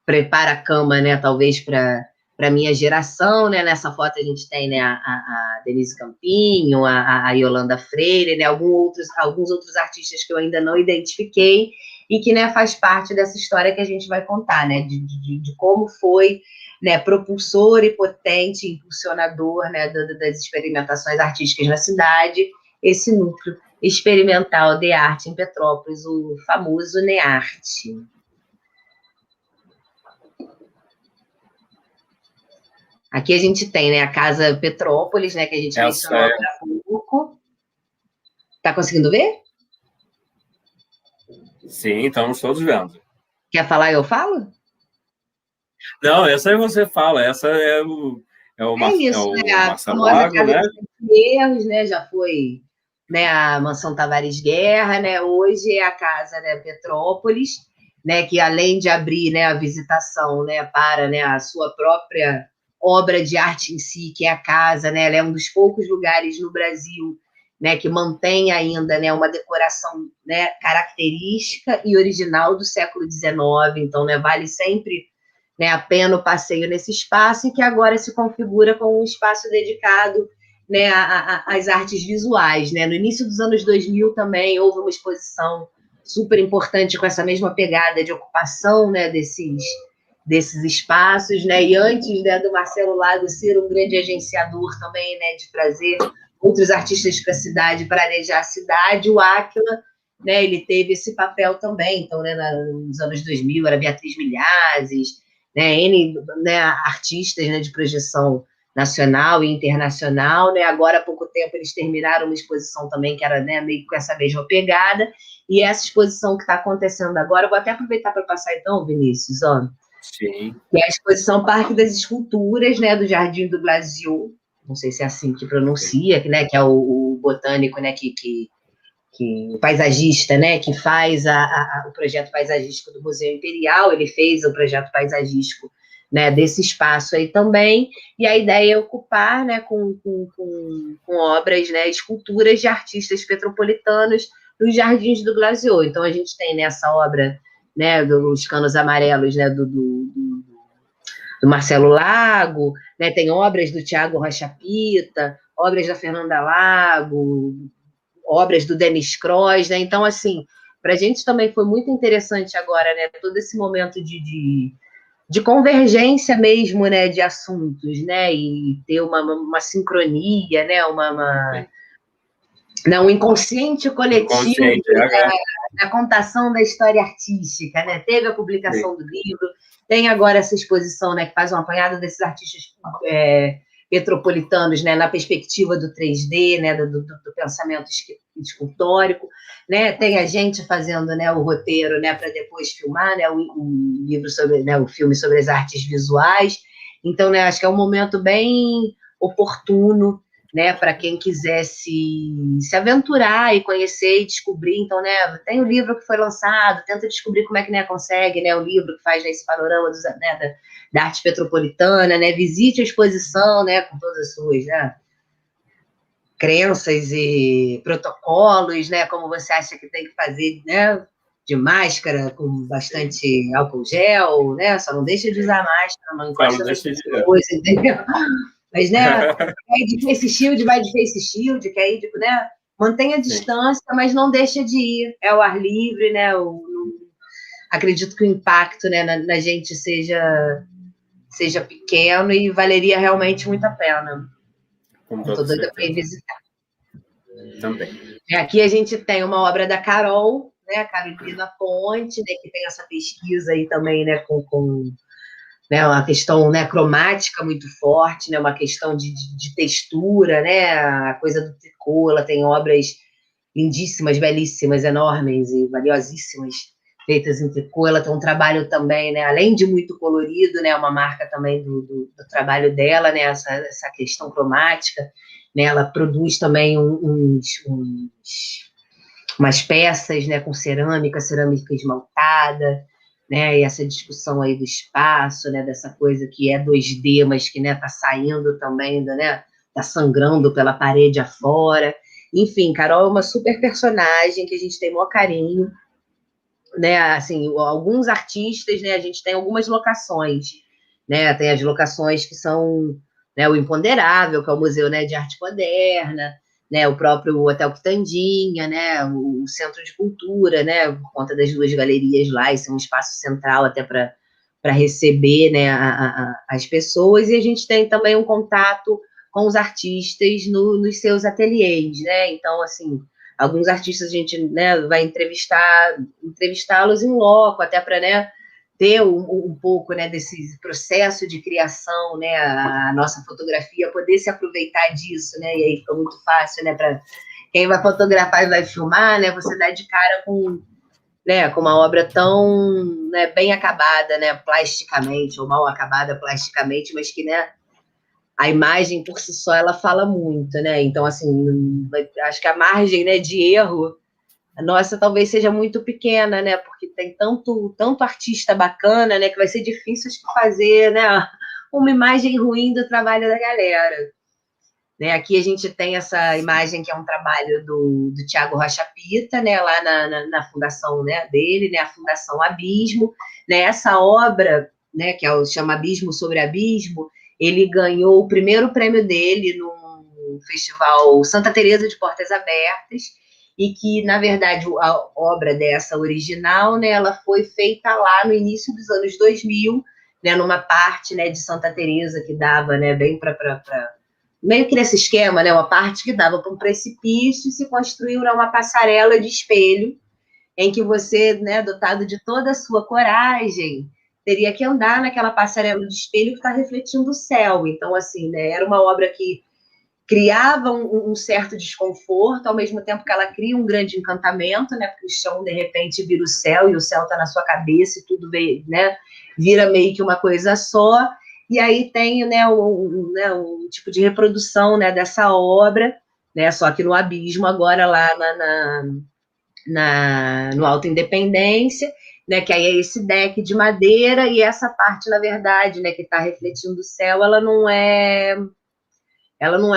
prepara a cama, né, talvez para a minha geração, né? Nessa foto a gente tem, né, a Denise Campinho, a Yolanda Freire, né, alguns outros artistas que eu ainda não identifiquei e que, né, faz parte dessa história que a gente vai contar, né, de como foi, né, propulsor e potente, impulsionador, né, das experimentações artísticas na cidade, esse núcleo experimental de arte em Petrópolis, o famoso NEARTE. Aqui a gente tem, né, a Casa Petrópolis, né, que a gente mencionou há pouco. Tá conseguindo ver? Sim, estamos todos vendo. Quer falar, eu falo? Não, essa aí você fala, essa é Isso, né? A Marcelo famosa Lago, Casa né? dos Erros, né? Já foi, né, a Mansão Tavares Guerra, né? Hoje é a Casa, né, Petrópolis, né? Que além de abrir, né, a visitação, né, para, né, a sua própria obra de arte em si, que é a casa, né? Ela é um dos poucos lugares no Brasil, né, que mantém ainda, né, uma decoração, né, característica e original do século XIX. Então, né, vale sempre, né, a pena o passeio nesse espaço, e que agora se configura como um espaço dedicado, né, às artes visuais. Né? No início dos anos 2000 também houve uma exposição super importante com essa mesma pegada de ocupação, né, desses espaços, né? E antes, né, do Marcelo Lago ser um grande agenciador também, né, de trazer outros artistas para a cidade, para arejar a cidade, o Átila, né, ele teve esse papel também. Então, né, nos anos 2000 era Beatriz Milhazes, né, N, né, artistas, né, de projeção nacional e internacional, né? Agora, há pouco tempo, eles terminaram uma exposição também que era, né, meio com essa mesma pegada, e essa exposição que está acontecendo agora, eu vou até aproveitar para passar então, Vinícius, ó, Sim. que é a exposição Parque das Esculturas, né, do Jardim do Brasil, não sei se é assim que pronuncia, né, que é o botânico, né, que o paisagista, né, que faz o projeto paisagístico do Museu Imperial. Ele fez o projeto paisagístico, né, desse espaço aí também, e a ideia é ocupar, né, com obras, né, esculturas de artistas petropolitanos nos Jardins do Glaziou. Então, a gente tem nessa obra, né, dos Canos Amarelos, né, do Marcelo Lago, né, tem obras do Tiago Rocha Pita, obras da Fernanda Lago, obras do Denis Cross, né? Então, assim, para a gente também foi muito interessante agora, né? Todo esse momento de convergência mesmo, né? De assuntos, né? E ter uma sincronia, né? Não, um inconsciente coletivo, Inconsciente, na contação da história artística, né? Teve a publicação do livro, tem agora essa exposição, né, que faz um apanhado desses artistas petropolitanos, né, na perspectiva do 3D, né, do pensamento escultórico, né? Tem a gente fazendo, né, o roteiro, né, para depois filmar, né, o livro sobre, né, o filme sobre as artes visuais. Então, né, acho que é um momento bem oportuno, né, para quem quiser se aventurar e conhecer e descobrir. Então, né, tem o livro que foi lançado, tenta descobrir como é que, né, consegue, né, o livro que faz, né, esse panorama né, da arte petropolitana, né, visite a exposição, né, com todas as suas, né, crenças e protocolos, né, como você acha que tem que fazer, né, de máscara, com bastante álcool gel, né, só não deixa de usar máscara, não encosta nas pessoas, entendeu? Mas, né, quer ir de face shield, vai de face shield, quer ir, né, mantenha a distância, mas não deixa de ir, é o ar livre, né, acredito que o impacto, né, na gente seja pequeno e valeria realmente muito a pena. Estou doida para ir visitar. Também. Aqui a gente tem uma obra da Carol, né, a Carolina Ponte, né, que tem essa pesquisa aí também, né, com né, uma questão, né, cromática muito forte, né, uma questão de textura, né, a coisa do tricô. Ela tem obras lindíssimas, belíssimas, enormes e valiosíssimas, feitas em tricô. Ela tem um trabalho também, né, além de muito colorido, né, uma marca também do trabalho dela, né, essa questão cromática, né, ela produz também umas peças, né, com cerâmica esmaltada, né, e essa discussão aí do espaço, né, dessa coisa que é 2D, mas que, né, tá saindo também, né, tá sangrando pela parede afora. Enfim, Carol é uma super personagem que a gente tem o maior carinho, né, assim, alguns artistas, né, a gente tem algumas locações, né, tem as locações que são, né, o Imponderável, que é o Museu, né, de Arte Moderna, né, o próprio Hotel Quitandinha, né, o Centro de Cultura, né, por conta das duas galerias lá, isso é um espaço central até para receber, né, as pessoas. E a gente tem também um contato com os artistas nos seus ateliês, né, então, assim, alguns artistas a gente, né, vai entrevistá-los em loco, até para, né, ter um pouco, né, desse processo de criação, né, a nossa fotografia poder se aproveitar disso, né, e aí fica muito fácil, né, para quem vai fotografar e vai filmar, né, você dá de cara né, com uma obra tão, né, bem acabada, né, plasticamente, ou mal acabada plasticamente, mas que, né, a imagem por si só ela fala muito, né? Então, assim, acho que a margem, né, de erro, a nossa talvez seja muito pequena, né? Porque tem tanto artista bacana, né, que vai ser difícil fazer, né, uma imagem ruim do trabalho da galera. Né, aqui a gente tem essa imagem que é um trabalho do Tiago Rocha Pita, né, lá na fundação, né, dele, né, a Fundação Abismo. Né, essa obra, né, que chama Abismo sobre Abismo, ele ganhou o primeiro prêmio dele no Festival Santa Teresa de Portas Abertas, e que, na verdade, a obra dessa original, né, ela foi feita lá no início dos anos 2000, né, numa parte, né, de Santa Teresa que dava, né, bem para meio que nesse esquema, né, uma parte que dava para um precipício e se construiu uma passarela de espelho em que você, né, dotado de toda a sua coragem, teria que andar naquela passarela de espelho que está refletindo o céu. Então, assim, né, era uma obra que criava um certo desconforto, ao mesmo tempo que ela cria um grande encantamento, né, porque o chão, de repente, vira o céu e o céu está na sua cabeça e tudo, né, vira meio que uma coisa só. E aí tem, né, um tipo de reprodução, né, dessa obra, né, só que no Abismo, agora lá no Alto Independência, né, que aí é esse deck de madeira, e essa parte, na verdade, né, que está refletindo o céu, ela não é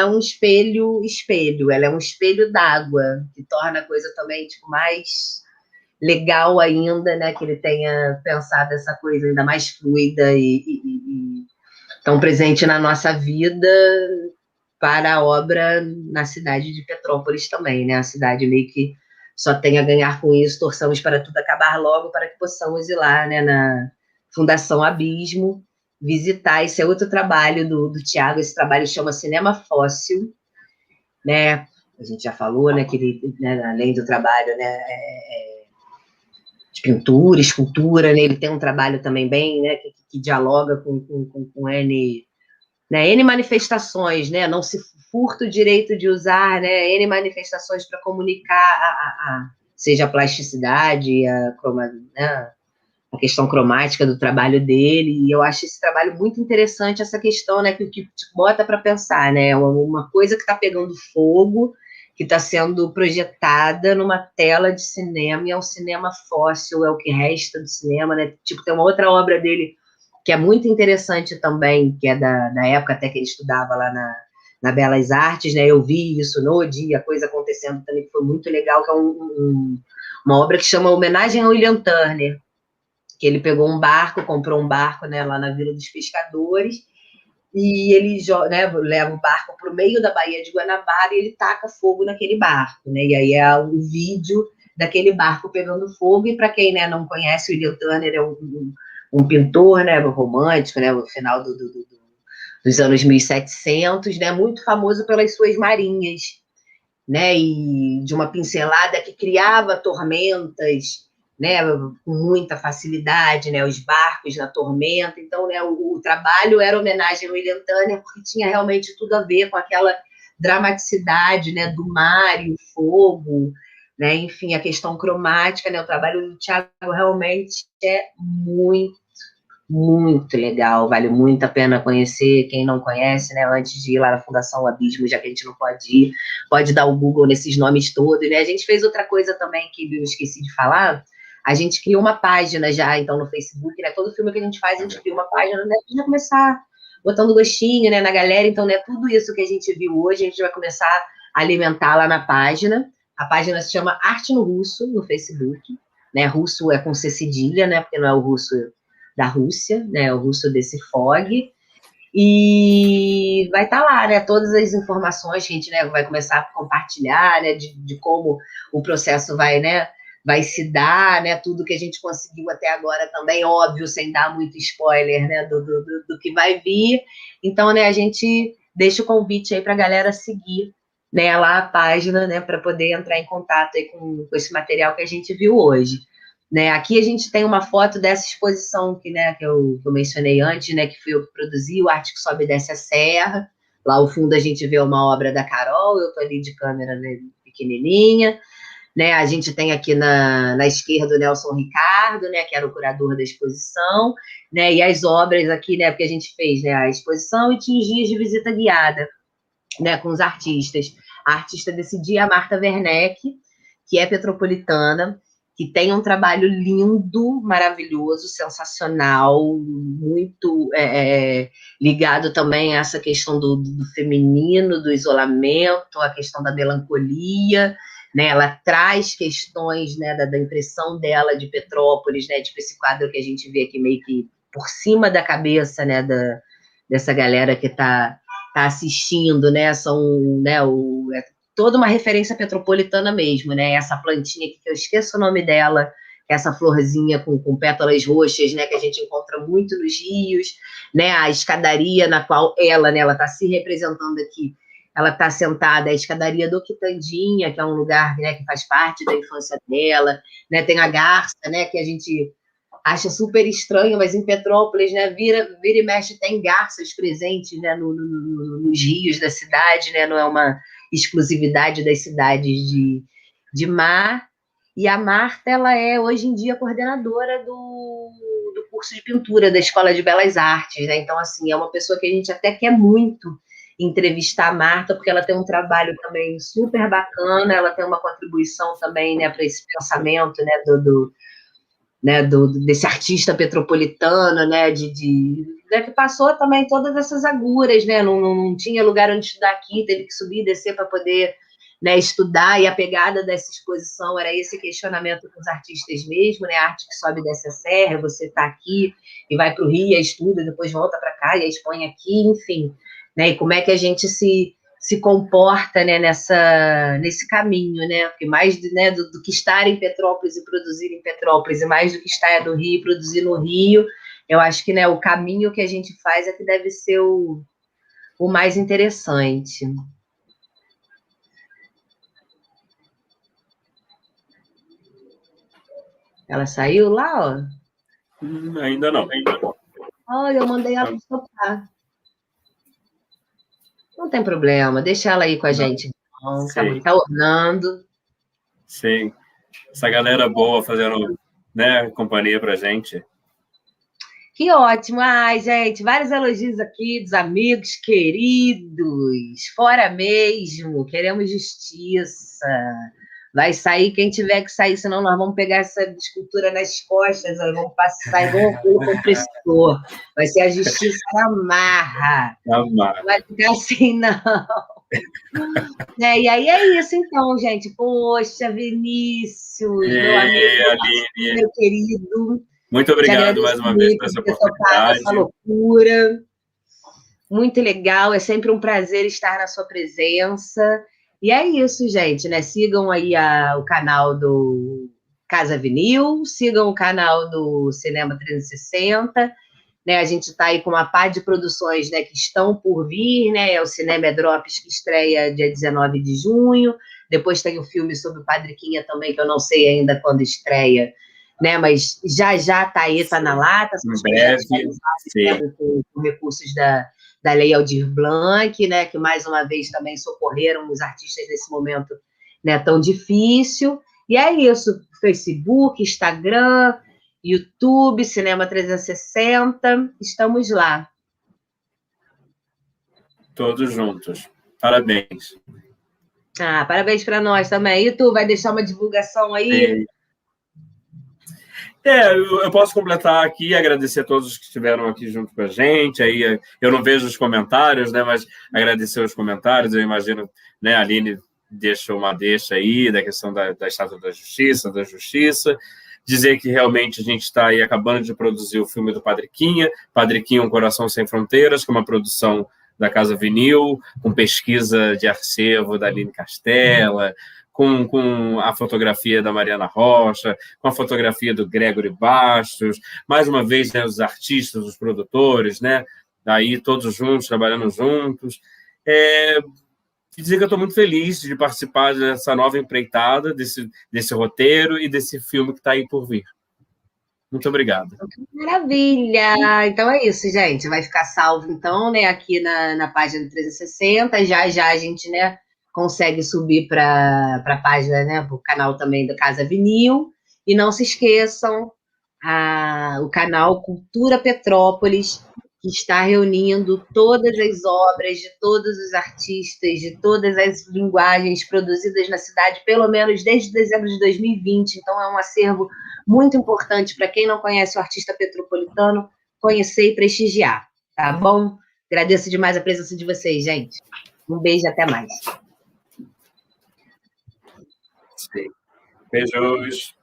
um espelho, ela é um espelho d'água, que torna a coisa também tipo, mais legal ainda, né, que ele tenha pensado essa coisa ainda mais fluida e tão presente na nossa vida para a obra na cidade de Petrópolis também, né? A cidade meio que só tem a ganhar com isso, torçamos para tudo acabar logo, para que possamos ir lá, né, na Fundação Abismo, visitar. Esse é outro trabalho do Tiago, esse trabalho chama Cinema Fóssil, né? A gente já falou, né, que ele, né, além do trabalho, né, de pintura, escultura, né, ele tem um trabalho também bem, né, que dialoga com N, né, N manifestações, né, não se furta o direito de usar, né, N manifestações para comunicar seja a plasticidade, né, a questão cromática do trabalho dele, e eu acho esse trabalho muito interessante, essa questão, né, que te bota para pensar, né, uma coisa que está pegando fogo, que está sendo projetada numa tela de cinema, e é um cinema fóssil, é o que resta do cinema, né, tipo, tem uma outra obra dele que é muito interessante também, que é da época até que ele estudava lá na Belas Artes, né, eu vi isso no dia, a coisa acontecendo também, que foi muito legal, que é uma obra que chama Homenagem ao William Turner, que ele pegou um barco, comprou um barco, né, lá na Vila dos Pescadores, e ele, né, leva o barco para o meio da Baía de Guanabara e ele taca fogo naquele barco, né, e aí é o vídeo daquele barco pegando fogo, e para quem, né, não conhece, o William Turner é um pintor, né, romântico, né, no final dos anos 1700, né, muito famoso pelas suas marinhas, né, e de uma pincelada que criava tormentas, né, com muita facilidade, né, os barcos na tormenta. Então, né, o trabalho era homenagem ao William Turner, porque tinha realmente tudo a ver com aquela dramaticidade, né, do mar e o fogo, né, enfim, a questão cromática, né, o trabalho do Tiago realmente é muito legal, vale muito a pena conhecer, quem não conhece, né, antes de ir lá na Fundação Abismo, já que a gente não pode ir, pode dar o Google nesses nomes todos, né, a gente fez outra coisa também que eu esqueci de falar, a gente criou uma página já, então, no Facebook, né, todo filme que a gente faz, a gente cria uma página, né, pra começar botando gostinho, né, na galera, então, né, tudo isso que a gente viu hoje, a gente vai começar a alimentar lá na página, a página se chama Arte no Russo, no Facebook, né, russo é com C cedilha, né, porque não é o russo da Rússia, né, o russo desse FOG, e vai estar lá, né, todas as informações que a gente, né, vai começar a compartilhar, né, de como o processo vai, né, vai se dar, né, tudo que a gente conseguiu até agora também, óbvio, sem dar muito spoiler, né, do que vai vir. Então, né, a gente deixa o convite aí para a galera seguir, né, lá a página, né, para poder entrar em contato aí com esse material que a gente viu hoje. Né, aqui a gente tem uma foto dessa exposição né, que eu mencionei antes, né, que fui eu que produzi, o Arte que Sobe e Desce a Serra. Lá ao fundo a gente vê uma obra da Carol, eu estou ali de câmera, né, pequenininha. né? A gente tem aqui na esquerda o Nelson Ricardo, né? Que era o curador da exposição, né? E as obras aqui, né? Porque a gente fez, né, a exposição e tinha dias de visita guiada, né? Com os artistas. A artista desse dia é a Marta Werneck, que é petropolitana, que tem um trabalho lindo, maravilhoso, sensacional, muito ligado também a essa questão do feminino, do isolamento, a questão da melancolia, né? Ela traz questões, né, da impressão dela de Petrópolis, né, tipo esse quadro que a gente vê aqui meio que por cima da cabeça, né, dessa galera que está assistindo, né? São, né, toda uma referência petropolitana mesmo, né? Essa plantinha aqui, que eu esqueço o nome dela, essa florzinha com pétalas roxas, né? Que a gente encontra muito nos rios, né? A escadaria na qual ela, né? Ela está se representando aqui. Ela está sentada, a escadaria do Quitandinha, que é um lugar, né, que faz parte da infância dela, né? Tem a garça, né? Que a gente acha super estranho, mas em Petrópolis, né, vira e mexe, tem garças presentes, né, nos rios da cidade, né, não é uma exclusividade das cidades de mar. E a Marta, ela é, hoje em dia, coordenadora do curso de pintura da Escola de Belas Artes, né, então, assim, é uma pessoa que a gente até quer muito entrevistar a Marta, porque ela tem um trabalho também super bacana, ela tem uma contribuição também, né, para esse pensamento, né, né, desse artista petropolitano, né, né, que passou também todas essas agruras, né, não tinha lugar onde estudar aqui, teve que subir e descer para poder, né, estudar, e a pegada dessa exposição era esse questionamento com os artistas mesmo, né, a arte que sobe e desce a serra, você está aqui e vai para o Rio, estuda, depois volta para cá e expõe aqui, enfim, né, e como é que a gente se comporta, né, nesse caminho, né? Porque mais, né, do que estar em Petrópolis e produzir em Petrópolis, e mais do que estar no Rio e produzir no Rio, eu acho que, né, o caminho que a gente faz é que deve ser o mais interessante. Ela saiu lá, ó? Ainda não. Olha, eu mandei ela soltar. Não tem problema, deixa ela aí com a gente. Então, tá ornando. Sim. Essa galera boa fazendo, né, companhia pra gente. Que ótimo. Ai, gente, vários elogios aqui dos amigos queridos. Fora mesmo, queremos justiça. Vai sair quem tiver que sair, senão nós vamos pegar essa escultura nas costas, nós vamos passar igual o compressor. Vai ser a justiça na marra. Não vai ficar assim, não. E aí é isso, então, gente. Poxa, Vinícius, meu amigo, meu querido. Muito obrigado mais uma vez por essa oportunidade. Essa loucura. Muito legal, é sempre um prazer estar na sua presença. E é isso, gente, né? Sigam aí o canal do Casa Vinil, sigam o canal do Cinema 360, né? A gente está aí com uma par de produções, né, que estão por vir, né? É o Cinema Drops, que estreia dia 19 de junho. Depois tem o filme sobre o Padre Quinha também, que eu não sei ainda quando estreia, né? Mas já está aí, está na lata. Em breve, sim. Com recursos da Lei Aldir Blanc, né? Que mais uma vez também socorreram os artistas nesse momento, né, tão difícil. E é isso: Facebook, Instagram, YouTube, Cinema 360, estamos lá. Todos juntos. Parabéns. Parabéns para nós também. E tu, vai deixar uma divulgação aí? Sim. Eu posso completar aqui, agradecer a todos que estiveram aqui junto com a gente. Aí eu não vejo os comentários, né? Mas agradecer os comentários. Eu imagino, né? A Aline deixou uma deixa aí da questão da Estátua da Justiça. Dizer que realmente a gente está aí acabando de produzir o filme do Padre Quinha, Um Coração Sem Fronteiras, que é uma produção da Casa Vinil, com pesquisa de acervo da Aline Castella, com a fotografia da Mariana Rocha, com a fotografia do Gregory Bastos, mais uma vez, né, os artistas, os produtores, né, aí todos juntos, trabalhando juntos. Dizer que eu estou muito feliz de participar dessa nova empreitada, desse roteiro e desse filme que está aí por vir. Muito obrigado. Maravilha! Então é isso, gente. Vai ficar salvo, então, né, aqui na página 360. Já a gente, né, consegue subir para a página, né, para o canal também da Casa Vinil. E não se esqueçam, o canal Cultura Petrópolis, que está reunindo todas as obras de todos os artistas, de todas as linguagens produzidas na cidade, pelo menos desde dezembro de 2020. Então, é um acervo muito importante para quem não conhece o artista petropolitano, conhecer e prestigiar, tá bom? Agradeço demais a presença de vocês, gente. Um beijo e até mais. Sim. Beijos.